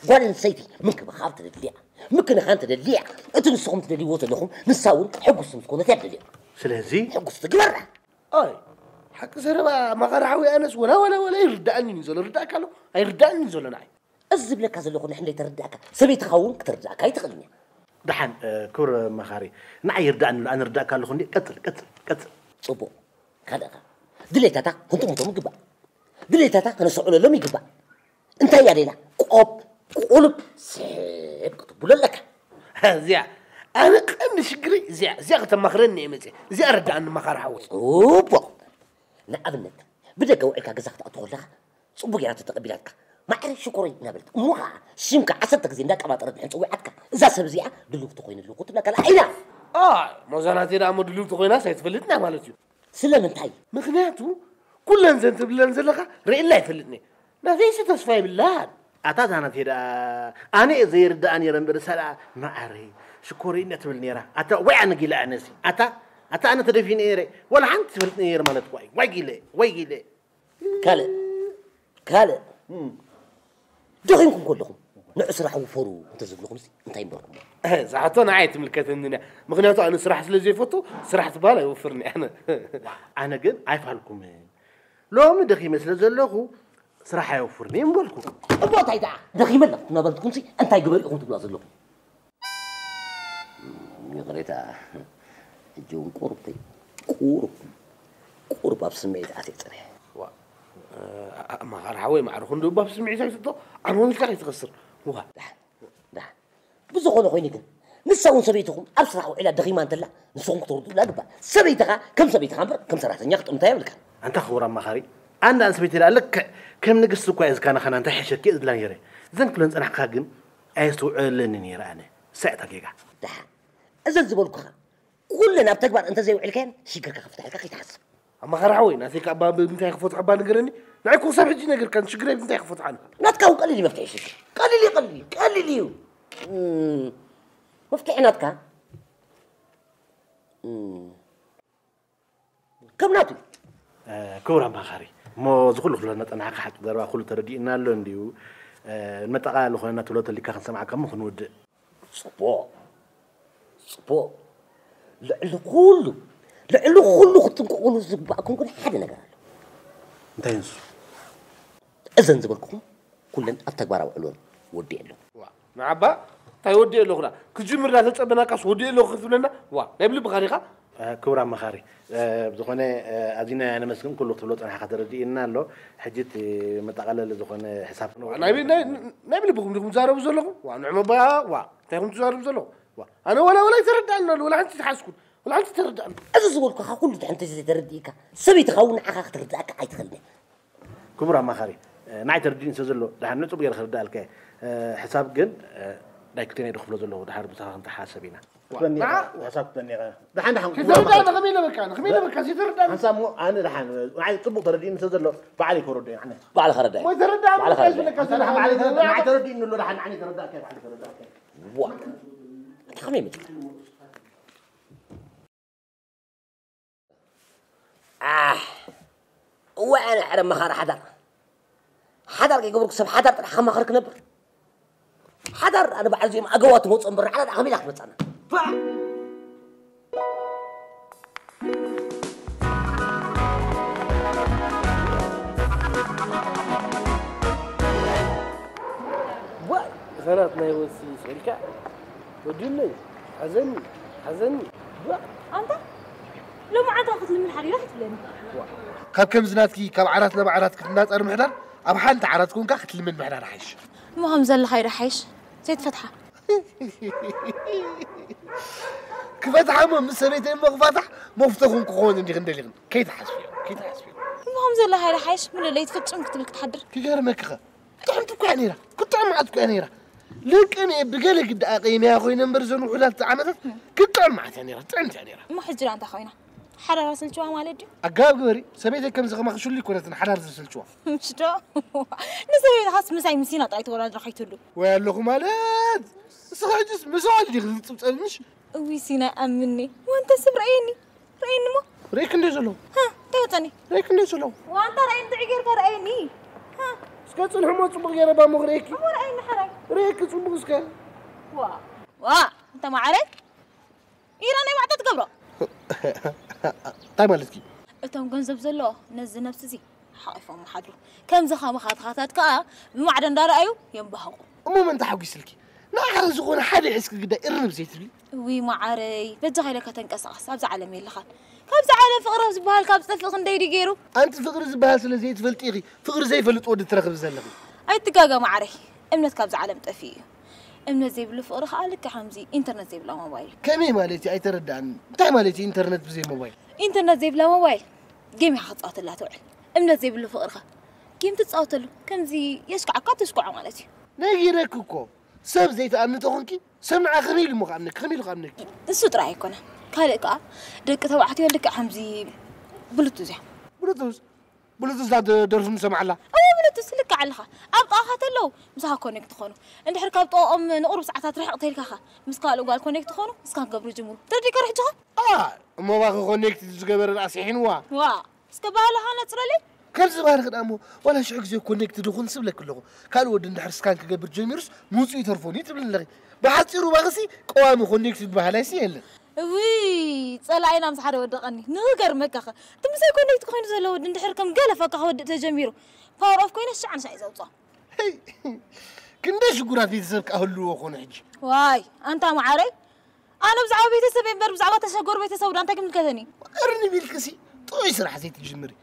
قال نسيتي ممكن بخافت للليع ممكن خانت للليع أنتوا نسخمت للي وصل لهم نساون حقوا السمسكونة تبدأ لي
سلازي
حقوا استقرار
أي حق سربا ما غرحوي أنس ولا يردعني نزول يردعك له يردعني نزول نعي
أزب لك هذا اللي نحن يتردعك سبي تخون تردعك هاي تخلني
دحن كور مخاري نعي يردعني لأن ردعك له خندي قتل
أبو هذا دليتاتا هنتم قبا دليتاتا كان سؤال لهم يقبا انت يا رينا قلب سيب كتب لك
زيا انا قمن شقري زيا قت مخرني مزي زيا رد عن مخار حوي
اوبا نعبنك بدك اوعك غزخت اطول لها صبغ يا تقبلاتك ما عرف شكري نابلت موها شيمك عسدك زي ناك ما طرد حنصوي عتك اذا سبزيا دلوك تخوين اللي قلت لك العينا
موزاناتي دا مدلوك تخوينا سيتفلتنا مالتي
سلام انتي
مخنياتو كل نزلت بلنزلها رئي الله يفلتني ما فيش تصفي بالله
أتات أنا تيدا أنا إذا يرداني رمبر سلا ما أري شكوري إني تبلني را أتا وين قيل أنسي أتا أنا تدفين إيري ولا أنت تبلني إير مالت ويجيلي
كاله دخينكم كلكم نعسرح وفرو انتزق لكم انت ينبركم
زعتونا عايت ملكة الدنيا مغنياتو أنا سرحت لزي فوتو سرحت بالا يوفرني
أنا قد عايف لكم لو مدخي مثل زلخو صراحة يوفرني نقولكم
أبو تايدا دخي منا نبلتكم سي أنت يقبل يكون تبلا زلخو يا غريتا الجون قرب بسمعي عاتي صريح
ما غرحوي ما عرفون دو باب سمعي سايتو أنا وين تلاقي تخسر هو
ده بزغون خوينكم نساون سبيتكم أبصرحوا إلى دخي ما أنت لا نسوون تردوا لا قبا سبيتها كم كم سرحت نيقت أنت يملك
أنت خورا مخاري أنا سبيت لك كم نقص كويس كان خنا أنت حشك كذا لا يري زين كلنا أنا حقاقم أيستو علني يرى أنا ساعتها كيكا
ده أزلزبولك كلنا بتكبر أنت زي وعلكان شكرك خفتح لك يتحسب
أما غرحوي ناسيك أبا بنتي خفوت عبا نقرني نعيكو صاحبي نقر كان شكري بنتي خفوت عنه
ناتكا وقليلي مفتح شكر قليلي مفتح ناتكا كم ناتو
كورا مخاري مو زغل خلنا أنا حق دروا خلوا تردينا لونديو المتقال خلنا تلوت اللي كان سمع كم خنود
صبو لعلو كله خطنكم زباكم كل حدا نقرا
انت ينسو
اذن زبلكم كلن التكبار وعلون ودي له
نعبا تاي ودي له خلا كجمر لا تصبنا كاس ودي له خذلنا نبل بخاريقه
كورا مخاري بزخونه ادينا انا مسكن كله تلوت انا حق تردينا له حجت متقلل زخونه حساب
نبل بكم زارو زلكم ونعم با تاهم تزارو زلو انا ولا يتردعنا ولا انت تحسكم ولا انت تردعنا
أززولك خاكل أنت ترديك سبيت خاون عاك تردك عايت خلني
كبرى ما خاري نعي تردين سزلو ده نتوب غير خرد الك حساب جن دايكتين يدخلوا زلو ده حرب صار انت حاسبينا حساب تاني ده حنا
تردعنا خميله بكا تردعنا
حسامو انا ده حنا نعي طب تردين سزلو بعلي كورد يعني
بعد خرد
ما تردعنا
بعد خرد
نعي تردين انه ده حنا عني تردك كيف علي تردك
وا خميمه وأنا عرم مخار حدر يقولك سب حدر رحم مخارك نبر حدر أنا بعد يوم أقوات موت أمبر على عمي لك بتسأنا فا
خلاص نايوسي سلكا وديني حزني
أنت لو ما عاد أخذ من حريرة تلين
كم زناتكي كم عرات لما عرات كنات أرمحدار أب حال عرات كون كاخت من محدار حيش
المهم زل خير حيش زيت فتحة
كفتحة من سنتين مفتح مفتخون كون عندي غندلين كيف حاسبين
المهم زل خير حيش من اللي يتفتش مكتب لك تحضر
كي غير مكخة كنت عنيرة كنت عمعت عنيرة لك أنا بقالك دقيقة يا أخوي نمبر زنو حلال تعمدت كنت عمعت عنيرة تعمت عنيرة
ما حجر أنت أخوينا حرر راسل شوها مالدي
أقاب قوري سبيتك كم زغما خشوا لي كنت حرر راسل شوها
مش دو نسوي خاص مساي مسينا طايت ولا رخيت له
ويا لكم مالات سخاجس مساعد لي غلطت
ويسينا أمني وأنت سب رأيني ما
ريك ندزلو
ها تيتني
ريك ندزلو
وأنت رأين تعير رأيني ها
سكت الحمى صبغ يا ربا مغريكي
هو رأين حرام
ريك صبغ سكت
وا أنت ما عارف إيراني ما عتت قبره
طيب مالتكي
أنتم جنزب زلوا نزل نفسي حائفة ما حدرو كم زخم خاتات كا بمعدن دار أيو ينبهوا
المهم أنت حقي سلكي نعرف زغون حد يحسك قد إرنب زيت لي
وي ما عاري بتجي لك تنقص أبز على مين لخان كابز على فقر زبال كابز تفقن دايري جيرو
أنت فقر زبال سلا زيت فلتيغي فقر زي فلت ود ترخب زلغي
أي تجاجا ما عاري إمنت كابز على متفيه إمنا زي بالفقر خالك حمزي إنترنت زي بلا موبايل
كمي مالتي أي ترد عن بتاع مالتي إنترنت بزي موبايل
إنترنت زي بلا موبايل جيم حطات الله تعال إمنا زي بالفقر خا جيم تتصوت له كم زي يشكع قاتشكع مالتي
نيجي ركوكو سب زي تأمن تخونكي سمع خميل مقامنك
السوت راح يكون كالك دك توعتي ولك حمزي بلوتوز
بلوتوز هذا درس سمع الله
بلوتوز لك علىها أبقى له مسها كونكت خونه عند حركة طاقم نقرب ساعات راح أعطيك خا مسكالو قال كونكت خونه مسكان قبل جمهور تدري كرهتها
ما باخو كونكت تجبر الأسيحين وا
سكبالها نصرلي
كل زمان خدامو ولا شعك زي كونكت دخون سبلك كله قال ود ندحرس كان كقبر جميرس موصي ترفوني تبل لغي بحصيرو باغسي قوام كونكت بحالاسي يلا
وي صلاينا مسحر ودقني نغر مكخ تمسي كونكت خوين زلو ود ندحر كم قلفك ود تجميرو باور اوف كوين الشعن شاي زوصا
كندش غرا في سبك اهلو خون حجي
واي انت معاري انا بزعوا بيتسب بر بزعوا تشغور بيتسب انت كم كذني
ارني بيلكسي طوي سرح زيت تجمري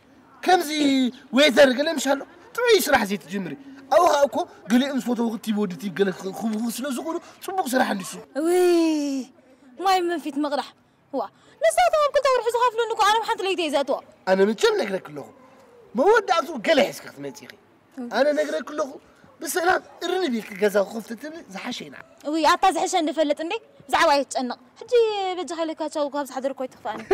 كمزي ويتر قال مشالو طوي سرح زيت تجمري او هاكو قال امس فوتو وقتي بودتي قال خو سلازقولو صبوق سرح عندسو
وي ما يمنفيت مقرح هو نساتهم كنت اروح زخافلو انكو انا محنت ليتي زاتو
انا متشم نقرك كله ما ودعتو قال حسكت متيخي انا نقرك كله بسلام ارني بيك غزا خفتت زحشينا
وي عطا زحشن نفلت اندي زعوا يتشنق حجي بجي خليك تشاو كابس حضر كوي تخفاني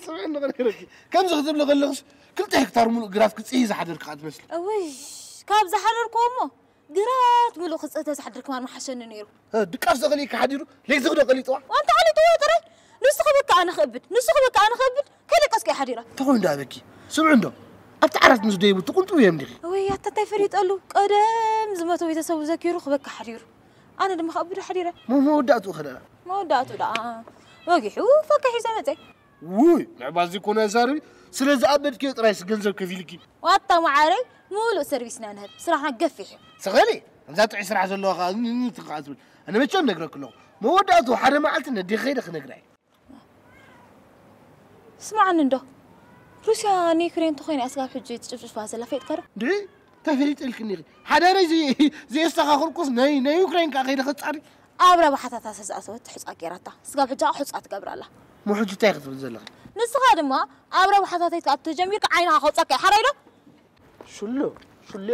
سمعنا غيرك كم زغدب له غلغش كنت هكتار ملو جراف كتصيز حضرك قاعد مثل
وي كابز حضركم قرات ملو خصته حضرك ما حشن نيرو
دقاف زغليك حديرو ليك زغدو قليطوا
وانت علي تو ترى نسخبك انا خبد كلي قسكي حديره
تقول دابكي سمع عنده ابتعرفت مزديب تقولتو يمدي
وي حتى تفريط قالو قدام زمتو يتسو زكيرو خبك حديرو انا دم خبر حديره
ما ودعتو خلا
ما ودعتو لا وقحو فكحي زمتي
وي لعبازي كون زاري سلاز ابد كي طرايس غنزب كفيلكي
واطا معاري مولو سيرفيسنا نهد صراحه قفيح
سغلي نزات عسرع زلو تقعد انا ما تشم نقرا كله ما ودعتو حدا ما قلت ندي خيرك نقراي
اسمع ندو روسيا نيكرين تخوين اسقاف حجي تشفش فازلا فيت قرب
دي تفريت الكنيغي حدا ري زي استخاخر قص ناي يوكرين كا خير خصاري
ابرا بحثات اساسات حصا كيراتا سقاف حجا حصا تقبرلا
مو حجي تاخذ بزلغ
نسخه دما ابرا بحثات كاب تجمير عينها خوصا كي حريلو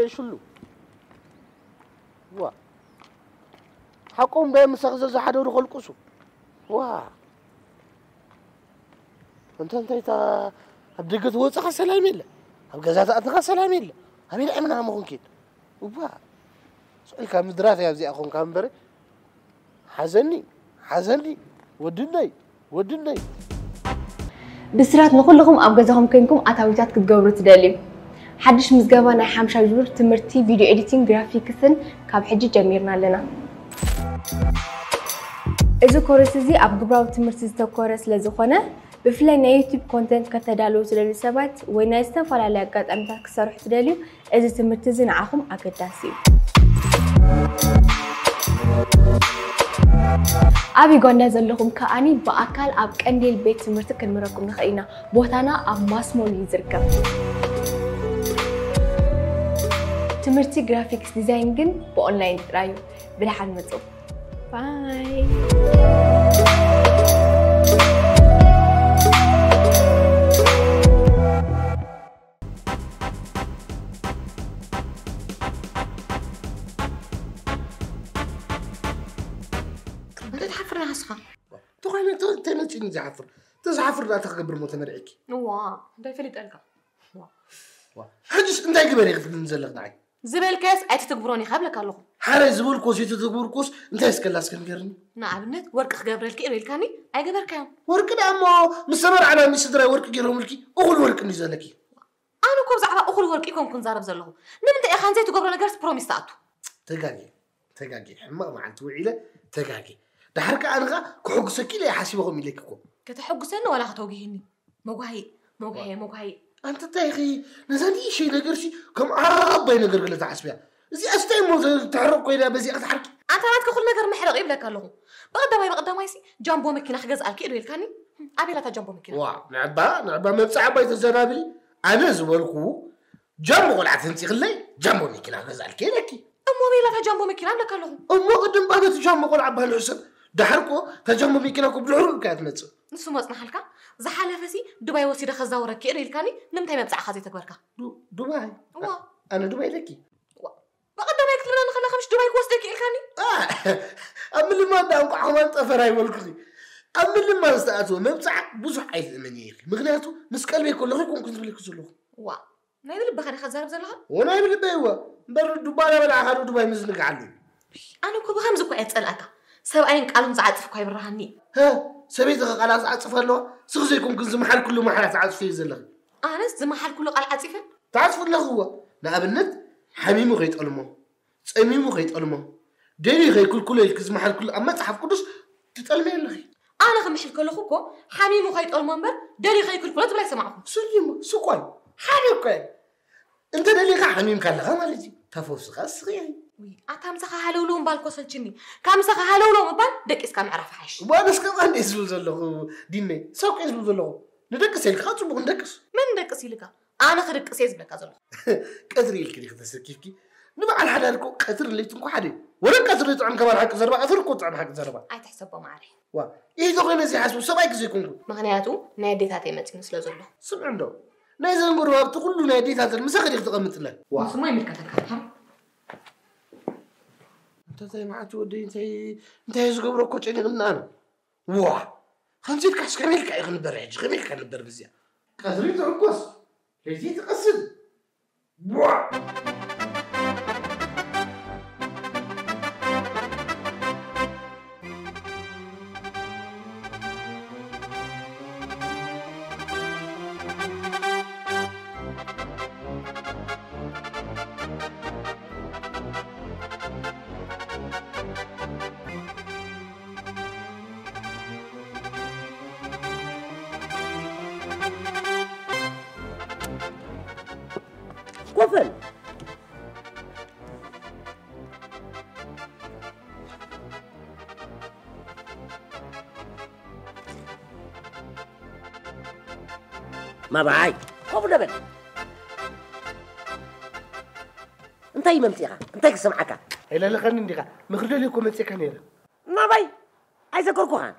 شلو وا حقوم بمسخزز حدو خلقسو وا انت تا ابدقت وصخ سلام يله اب غزات اتخ سلام يله ابي العمنا ما كنت وا سؤال كم درات يا زي اخون كم بري حزني ودني
بسرات نقولكم اب غزاهم كنكم اتاويتات كتغبروا تدليو حدش مزغبا ناي 50 جبر تمرتي فيديو اديتنج جرافيكسن كاب حجي جميرنا لنا اذا كورسزي اب غبراو تمرتي زتكورس لزخونه بفلاي نا يوتيوب كونتنت كتدالو سلالي سبات وينا استفعل لاقات امتاك سروح تداليو اذا تمرتزي نعاكم اقداسيو أبي قلنا زلهم كأني بأكل أب كنديل بيت سمرتك المركم نخينا بوتانا أب ماسمول يزركب تمرتي جرافيكس ديزاين جن بأونلاين رايو بلحد مزوب باي
تحفرنا هسخة
تقول أنت تنتي زعفر تزعفر لا تخبر متمرعك
واه ده فلت ألقى
حدش أنت يقبل يغفل نزلق داعي
زبل كاس أتتكبروني خبلك الله
حالة زبول كوس يتتكبر كوس أنت يسكلاس كم قرن
نعم بنت ورك خجبر الكي بالكاني أي جبر كام
ورك ده أما مستمر على مسدرة ورك جرهم لكي أقول ورك نزلكي
أنا كوب زعفا أقول وركيكم كن زارب زلهم نمت يا خان زيتو قبل نجرس بروميس تاتو
تجاجي حما ما عنده وعيلة تجاجي ده حركة أنا كحوج سكيلة يا حسيبهم يلككم
كتحوج سنة ولا هتوجهني موجهي
أنت تايخي نزاني شيء نجرشي كم عرب بين نجر قلت عسبيا زي أستيمو تعرف كوينا بزي أتحرك
أنت ما تكخل نجر محرق يبلك الله بقدر يسي جنبو مكينة خجز الكيلو الكاني أبي لا تجنبو مكينة
واو نعبا مبسع بيت الزنابلي أنا زولكو جنبو قلعت انتي غلي جنبو مكينة خجز الكيلكي
أمو بيلا تجنبو مكينة لك الله
أمو قدم بابا تجنبو قلعت بهالعسر دحركو تجنبو مكينة كبلعور كانت متصل
نسو مصنع حلقة زحالة فسي دبي وسيدة خزاورة كيري الكاني نمتي مبسع خزي تكبركا
دبي أنا دبي لكي
بقدر ما يكتلنا نخلنا خمش دبي كوستك الكاني
أمل ما دام قحوان تفراي والكذي أمل ما استأتوا مبسع بزح عيث منير مغنياتو مسكال بيكون لغيكم كنت بليك زلوه
نايب اللي بخاني خزارب زلها
ونايب اللي بيوا بر دبي ولا آخر دبي مزنق علي
أنا كوب خمسة كويت أسألك سواء قالوا زعت في كوي برهني
ها سبيت قال عاطف له سخزيكم كنز محل كله محل تعاطف فيه زلغ
أنا محل كله قال عاطفة
تعاطف له هو نقابلنت حميمو غيت ألمو صميمو غيت ألمو ديري غي كل الكز محل كله أما تحف قدس تتألمي لغي
أنا غمحل كله خوكو حميمو غيت ألمو بر ديري غي كل تبلا يسمعكم
سليم سكوي حالك أنت دلي غا حميم كان لغا مالتي تفوس خاص غيري
أتام سخا هلولو مبالكو سلجني كام سخا هلولو مبال دك إسكام عرف حش
وانا سكام عندي اسمه زلو ديني سوق اسمه زلو ندكس الخاطر بقول ندكس
من دكس يلقى أنا خرج قسيز بلك أزلو
كثري الكري خدسر كيفكي نبع على حلالكو كثر اللي تنكو حدي ولا كثر اللي طعم كمان حق زربا كثر كنت عن حق زربا
أي تحسبه معري
وا إيه دغنا زي حسب سبايك زي كونكو
مغنياتو نادي تاتي متي مثل زلو
سمع عنده نايزن مروا تقول له نادي تاتي المسخر يتقمط له
وا سمعي ملكتك
انت زي ما تودي انت يزغبرو كوتشني غنانا وا خنزير كاس كامل كاي غنبرج غميل كان نبر بزيا كثري تعكس ليتي تقصد وا
كفل ما بعاي كفل نبل انتي ممتيها انتي سمعك
إلا لغني نديها مخرج لكم انت كانيرا
ما باي عايز اكركوها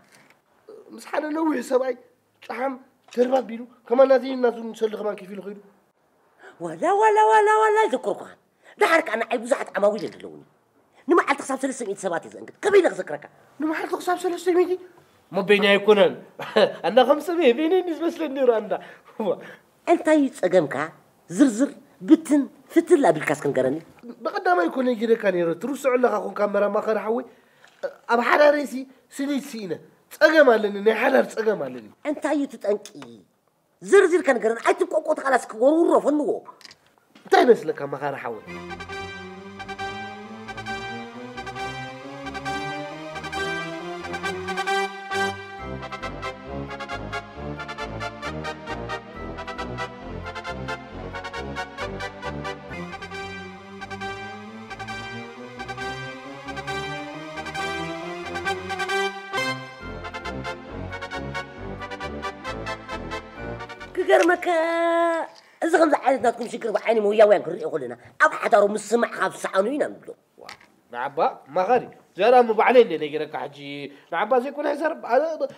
مسحنا نوي سباي شحم تربات بينو كمان نادي الناس نسل كمان كيف يلغيرو
ولا ذكركوها ده حرك انا عيب زحت عماويل اللوني نما على تخصاب 300 سبات يزنقد كبير ذكرك
نما حرك تخصاب 300 ما بيني يكونن انا 500 بيني نسبه للنير عندها
انت يصقمك زرزر بتن فتل ابل كاسكن قرني
بقدام يكون يجري كانيرا تروسع لك اكون كاميرا ما خرحوي اب حراريسي سنيت سينا صقمالني ني حلال صقمالني
انت يتطنقي زرزر كان قرن اي تقوقوت خلاص كورو فنو
انت يمسلك ما خرحوي
كرمك إذا خمسة عادتنا تكون شكر بعيني مويا وين كري يقولنا أب حتى رو مسمع خاف سعنوينا نقوله
نعبا ما غادي جرى مو بعلي اللي نجرك حجي نعبا زي كون هزار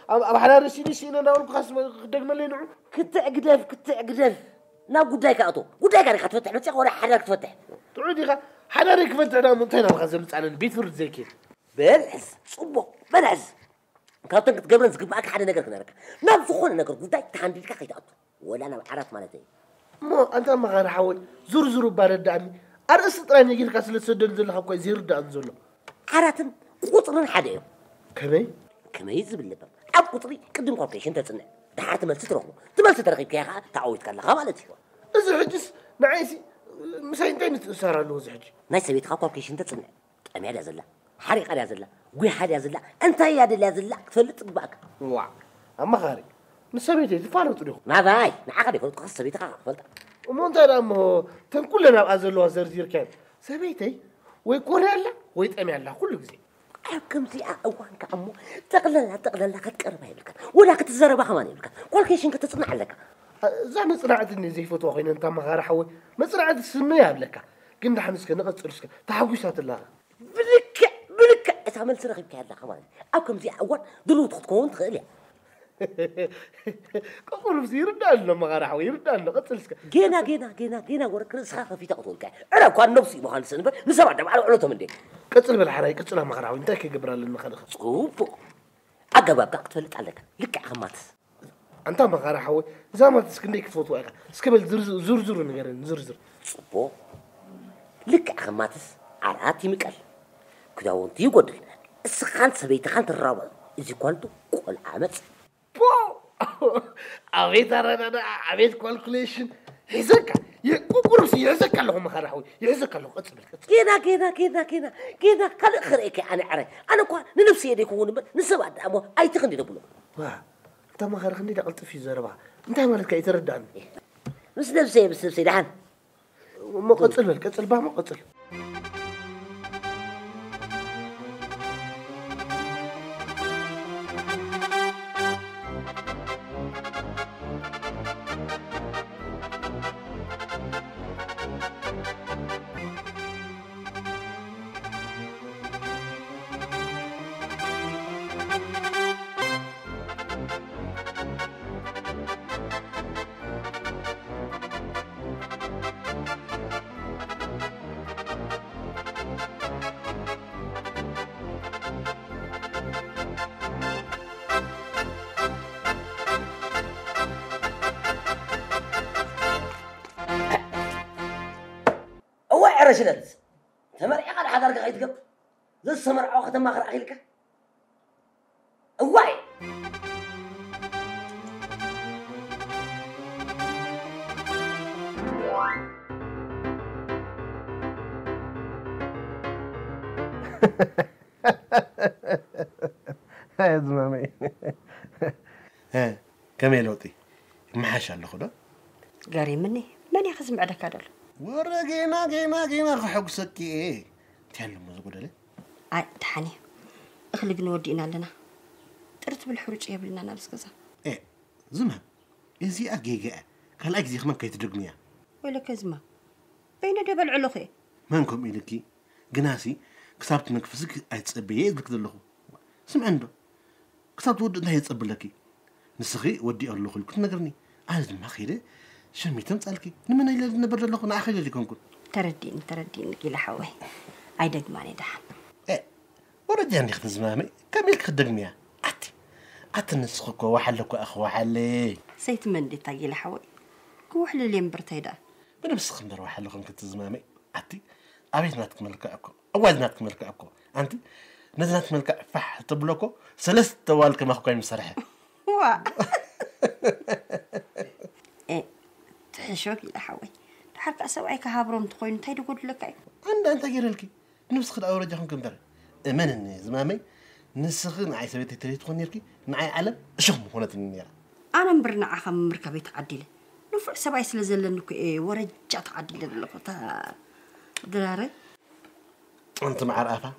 أب حنا رسيني سينا نقول خاص دقم اللي نعو
كنت أقدف نا قدايك أطو قدايك أنا كتفتح بس ولا حدا كتفتح
تعودي حنا ريك فتحنا منتين الغزل على البيت فرد زي كده
بالعز صبو بالعز كاتن قبل نسقط معك حدا نقدر نرك ما بزخون نقدر قدايك تحندي لك خيط أطو ولا أنا عرفت مالتي
مو أنت ما غير حاول زور بارد عني أرأس طراني يجي الكاس اللي تسدن زل حقوي زير دان زلو
عرفتن قطر حدا كمي يزب اللبن أب قطري قدم قطيش أنت تصنع دحرت مال ستروه تمال سترقي كيها تعويت كلا مالتي
إذا حجس نعيسي مساين تاني تسارع له زحج
ناس سويت خاطر كيش أنت تصنع أمي هذا زلا حريق هذا زلا قوي هذا زلا أنت يا هذا زلا تفلت بقى
واع أما خاري مسابيتي تفارط له
ما باي نعقد يفرط قص سبيت فلت
ومو أنت أمه تم كلنا بأزلوا زرزير كان سبيتي ويكون هلا ويتأمي الله كله زين
كم زي أوان كأمو تقلل كتقرب هيلك ولا كتزرب خمان هيلك كل كيش إنك تصنع لك
زعما صنعتني زي فتوى خينا أنت ما غير حوي ما صنعت السمية لك كنا حنسك نقص ترسك تحوشات الله
بلك تعمل سرقي بكهذا خمان أو كم زي أول دلوت تكون تغلي
كقول بس يردنا ما غير حوي يردنا قتلسك
جينا ورك رزخة في تقتلك أنا كان نفسي مهندس نسمع دم على علوتهم دي
قتل بالحراي قتلها ما غير حوي أنت كي قبر للمخلخ
صوب أجابك تقتلت عليك لك عمات
أنت ما غير حوي زعما تسكنيك فوتو أخا سكبل زر نجرن زر
صوب لك عمات عراتي مكال كده وانت يقول السخان سبيت خانت الرابع إذا كنتوا كل عمت
أبيت أنا أبيت كالكوليشن يزكى يقول في يزكى لهم خرحوي يزكى لهم قتل
كذا كل خريك أنا عري أنا كوا نفسي يديكون نسبة أمو أي تخندي تقوله
واه أنت ما خرخني دقلت في زربا أنت مالك كي ترد عني
بس نفسي دحين
ما قتل بقى ما قتل
رشلت تمر يقال حضرك غيت قب لسه مرعو ختم اخر اخيلك واي
هاي زمامي ها كم يلوطي ما حاش الله خدا
قاري مني من يخزم عليك هذا
ورا جينا حقسك ايه تعلم مزقود له
تحني اخلق نودينا لنا طرت بالحروج يبلنا نالس كذا
ايه زما ازي اجيجا قال اجزي خمن كيتدغنيا
ولا كزما بين دبل علخي
منكم إلكي جناسي كسبت نكفسك أتصبيه لك ذلهم سمع عنده كسبت ود ده يتصب لكي نسخي ودي الله خلك كنت نقرني عايز ما خيره شمي تمسألكي لمن إلى نبرد الله كنا أخي اللي كنكون
تردين كيلا حوي عيدك ماني دحن
إيه ورد يعني خد زمامي كملك خدقني عت نسخك وحلك وأخو حلي
سيت من دي تاجيلا حوي كوح اللي مبرتيدا
بنفس خمر وحلكم كنت زمامي عتي أبيت ما تكملك أكو أول ما تكملك أكو أنت نزلت ملك فح تبلكو سلست توالك ما أخوكي مسرحة
وا إيه تحشوك إلى حوي تحرك أسوعك هابرم تقول نتاي تقول لك أي
أنت غير لك نفس خد أول رجعهم كم درة من زمامي نسخن نعي سويت تري تكون يركي نعي علم شو هنا تنيرة
أنا مبرنا عخم مركبي تعديله نفع سبعي سلزل إنك إيه ورجع تعديله اللقطة درارة
أنت مع رأفة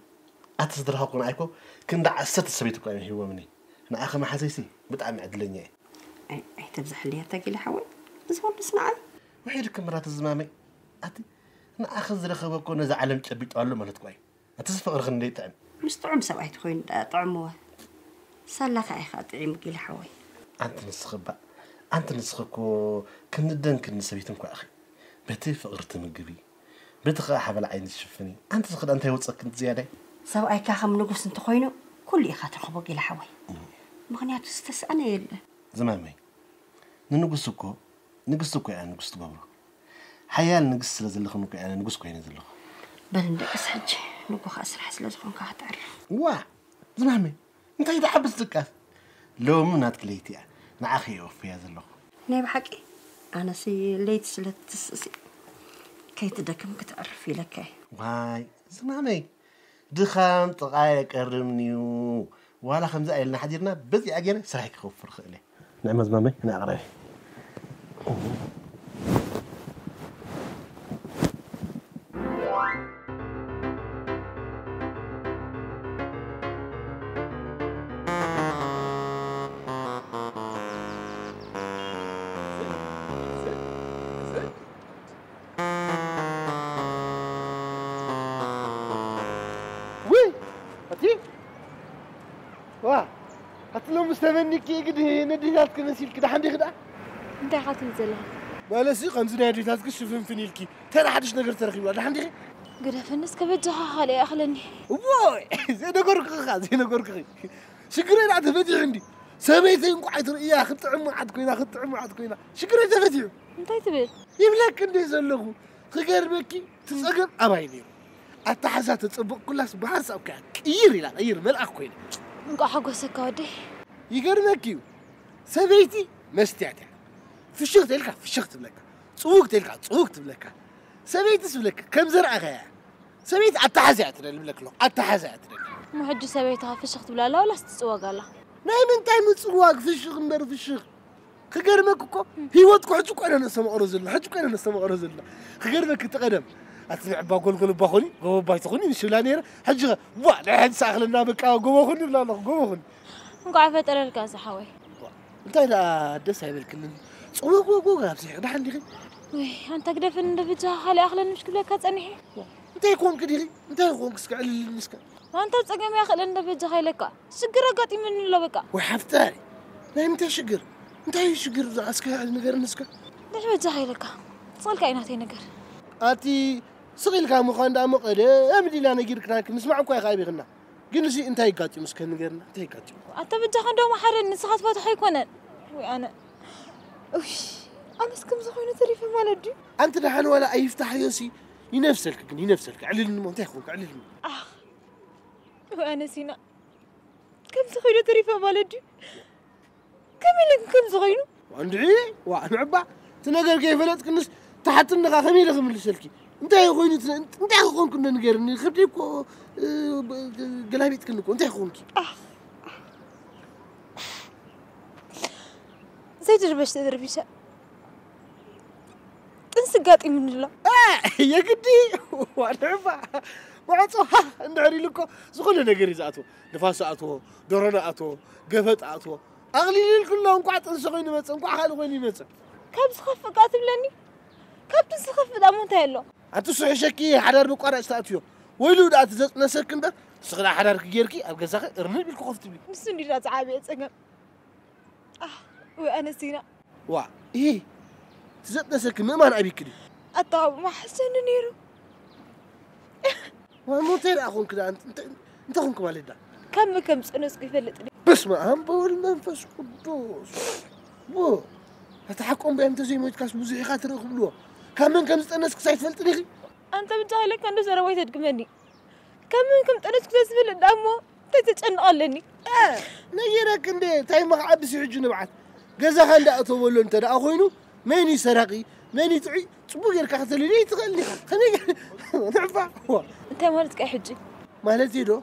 أتصدرها كون عيكو كندا عسات السبيتك يعني هو مني أنا آخر ما حسيسي بتعمل عدلني
أي تبزح لي تاجي لحوي زول سنعي
وحيدك مرات الزمامي أتي أنا أخذ رخبة كون زعلم تبيت قال له مالت كوي أتصفق رخندي تان
مش طعم سويت خوين طعموه سالك أي خاطري مقيل حوي
أنت نسخكو كندن كنسبيتنكو أخي بتي فقرت مجبي بتخا حبل عين الشفني أنت تخد أنت يوصك كنت زيادة
سواء كاخم نقص انت خوينو كل إخاطر خبوك إلى حوي مغنيات استسأنا يلا
زمامي نقصكو يعني نقص تبغى حيال نقص لزلخنكو يعني نقصكو يعني زلخ
بل ندقس حج نقوخ أسرح سلازخون كهتعرف
واه زمامي أنت إذا حبس تكاس لو منات كليتي مع أخي يوفي هذا اللخ
نيب حقي أنا سي ليت سلت تسسي كي تدكم كتعرفي لك
واي زمامي دخان طقايق قرمنيو ولا خمسة إلنا حديرنا بزي أجينا سرحك خوف فرخ إليه نعم زمامي أنا أقرأ هتلو مستمني كي قد نديتك مسيل كده حمدي خدا
انت خاطر زلها
مالسي خمس نديتك شوفن فينيلكي ترى حدش نقدر ترخي ولا حمدي
قد فنس كبجها خالي اخلني
وواي زي نقولك شكرا على تفتي عندي سميتين قعد رئيا خط عم عاد كوينا شكرا تفتي
انت تبي
يملك اللي زلغو خير بكي تصقر ابايني التحسات تصبق كلها بحسب كير لا غير ملأ كوينا
نقع حقوسك ودي
يقرنكيو سبيتي مستعتع في الشغل تلك صوق تلك سبيتي سبلك كم زرع غيا سبيت التحزات لك له التحزات
مو حج سبيتها في الشغل بلا لا ولا تسوق الله
نايم انت متسواق في الشغل مر في الشغل خقرمكو هيوتكو حجكو انا نسمع رزل خقرمك تقدم أتبع باقول باخوني قوم بايتخوني نشلانير حجة لا حد ساخلنا بقى قوم خوني لا قوم
نقع فترة الكاس حوي
انت لا دس هاي بالكل صوق بصح ده عندي
وي انت قد فين دفجها خالي اخلن مشكله كتصنحي
انت يكون كدي انت يكون كسك على المسكه
ما انت تصقم يا خلن دفجها لك شجر قاطي من لو بقى
وحفتاري لا انت شجر انت شجر اسكا على نغير نسكه
ليش بجها لك صال كايناتي نغير
اتي صغير كان مخان دا مقده امدي لا نغير كراك نسمعك يا خايبي غنا جنسي انت يقاطي مسكن نغيرنا انت يقاطي
انت بجها ندو ما حد نسخات فاتح يكونن وي انا وش أنا سكم زخونة تريفة مالدي
أنت دحين ولا يفتح يوسي ينفسك على المنتخب على الم
وأنا سينا كم زخونة تريفة مالدي كم زخونة
وعندي وأنا عبا تنقل كيف لا تكنس تحت النقا خميلة خميلة سلكي أنت يا خويني أنت يا خوين كنا نقرني خبريكو قلابي تكنكو أنت يا خوينك
زي تربش تدربيشة انسقاطي من الله
يا قدي وانا عبا وعطوها ندعري لكو زغل نغري زاتو نفاس اتو دورنا اتو قفت اتو اغلي كلهم قعت انسغين مصن قع خال وين يمص
كم سخف قاتلني كم تسخف دامو تايلو
اتسو شكي حدار بقرا استاتيو ويلو دات نسكن ده سغلا حدار كيركي اب غزاخ ارني بيلكو خفت بي
مسندي لا تعابي صغم وانا سينا
وا ايه تزت نسكن ما انا ابيكدي
أطاب ما حسن نيرو
ومو تير أخون كده أنت أخونك والدا
كم سنوس كيفلتني
بس ما هم بقول منفس قدوس بو هتحكم بأنت زي ما يتكاس بوزي خاطر يقبلوه كم سنوس كسايت فلتني
أنت بتجاهلك أنا سرويت تقمني كم سنوس كسفل دامو تتجنقلني
نيرك إندي تاي ما عبس يحجون بعد جزا خلد أطول أنت ده أخوينه ماني سرقي ماني تعي تبغى يركح تلي تغني خليني نعفع
أنت مالك أي حجي
مالتي دو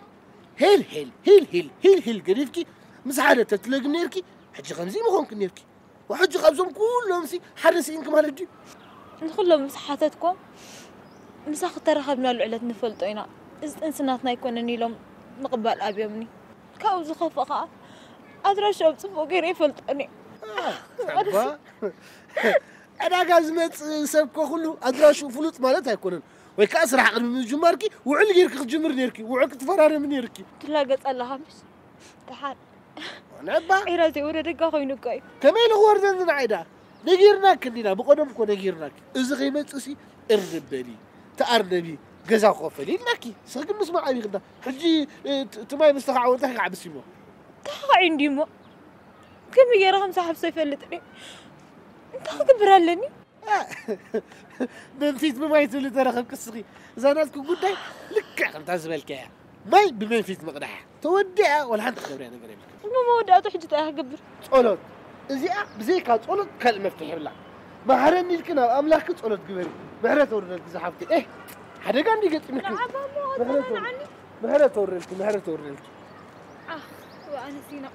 هيل قريبكي مسحارة تتلاقي نيركي حجي خمسين مخونك نيركي وحجي خمسهم كلهم سي حرسي إنكم مالتي
ندخل لهم مساحاتكم مساحة ترى من العلة نفلطينا إنساناتنا يكونني لهم نقبل أبي مني كأوز خفقة أدرى شو بصفو غير يفلطني
أنا قازمت سبكو كله أدراش وفلوس مالتها يكونن ويكأس راح أقدم من جماركي وعلق يركي جمر نيركي وعقد فرار من يركي
تلاقت الله خمس تحال
نعبا
إيرازي ورا دقا خوينكاي
كمان هو ردنا عيدا نجيرنا كلنا بقدم كو نجيرنا إذا غيمت أسي الربني تأرنبي جزا خوفلي ناكي ساق مسمع أبي غدا حجي تماي مستقع وتحك عبسيمو
تحق عندي ما كم يرهم صاحب سيفلتني انت خبر لني
منفيت بمايت اللي ترخب كسري زاناتكم قداي لك عم تعزبالك يا ماي بمنفيت مقدح تودع ولا حد خبري انا قريب لك
ما ودعت حجت اخبر
صولت ازيا بزيك صولت كلمه مفتاح بلا ما حرني لكنا املاك صولت قبري مهرت ورلك زحفتي ايه حدا كان يقطمك مهرت ورلك
وانا سينا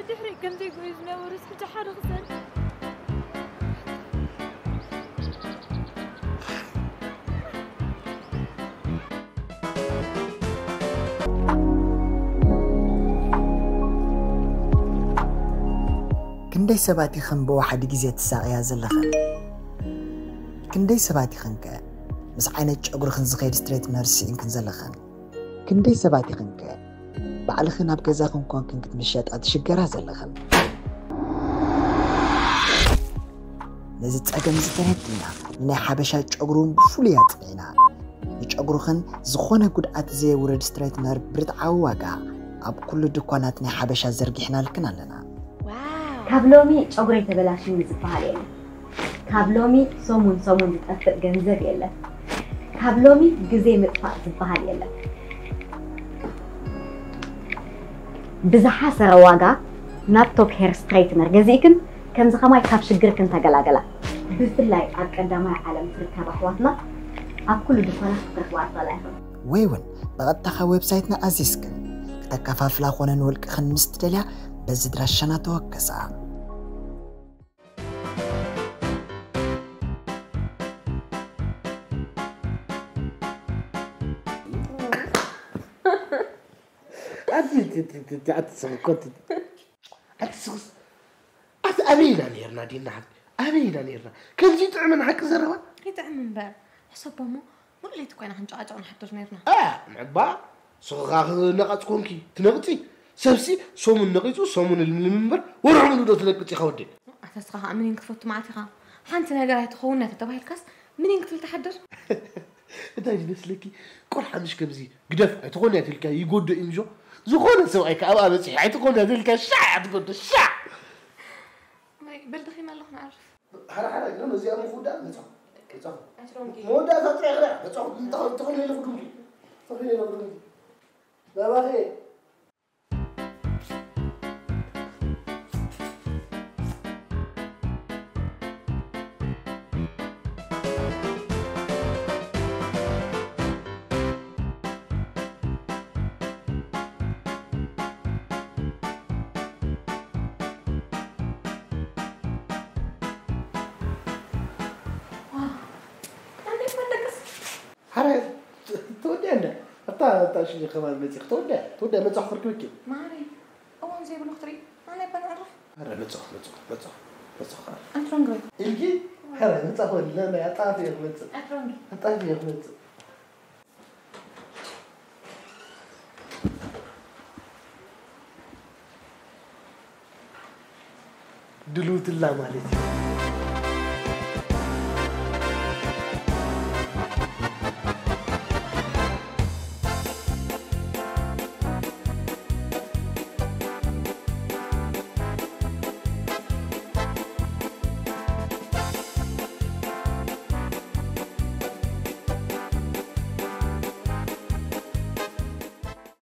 تدحري كم زي قويزنا ورس حتى حارق سن
كندي سباتي خن بواحد جزية الساقية زلخن كندي سباتي خنك بس عينك أقول خن زخير ستريت نرسي إن كن زلخن كندي سباتي خنك بعد خن أبقى زاخن كون كنت مشيت أتشجرها زلخن نزت أجمع زفرتنا من حبشة أقولون بفوليات بينا مش أقول خن زخونة قد أتزي ورد ستريت نر برد عواقع أب كل دكاناتنا حبشة زرقحنا لكنا لنا
كابلومي أقرأ تبلاشين زبالة كابلومي صومون تتأثر جنزب يلا كابلومي جزء مدفع زبالة يلا بزحة سرواجا نابتوك هير ستريتنر جزيكن كم زخماي كاب شجركن تجلا بفلاي أقدم على تركب أخواتنا أكل دكانات تركوات طلعهم
ويون بغطخ ويب سايتنا أزيسكن تكفاف لاخونا نولك خن مستدلع بزد رشنا توكسا
أبينا نيرنا دينا حق أبينا نيرنا كم جيت عمنا حق زروا
يتعمل بقى حسب ماما ما قلت كوينا حنجاج عن حتى نيرنا
معبا صغار نقطكم كي تنقطي سبسي صوم النقيتو صوم المنبر ورعملوا دو تلقتي خودي
أتسقها منين كفوت معتي خا حنت نقرأ تخوننا تتبعي الكاس منين كتل تحضر
دايج نسلكي كل حدش كبزي قدف تخوني تلك يقود إنجو زخون سويك أو أبصي حيتخوني تلك الشاع تقول الشاع
ما بلدخي ما الله نعرف
حرا لما زي أمو خودا نتصف مودا فترة غير نتصف تخوني لي لفدوكي تخوني لي لفدوكي لا باخي حرا تودي أنا أتا شو كمان متى تودي متى آخر كويكي
ما علي أول زي بنختري أنا بنعرف
حرا متى
أنت رنجري
إلكي حرا متى هو لا لا أطافي متى
أنت رنجري
أطافي متى دلوت الله مالتي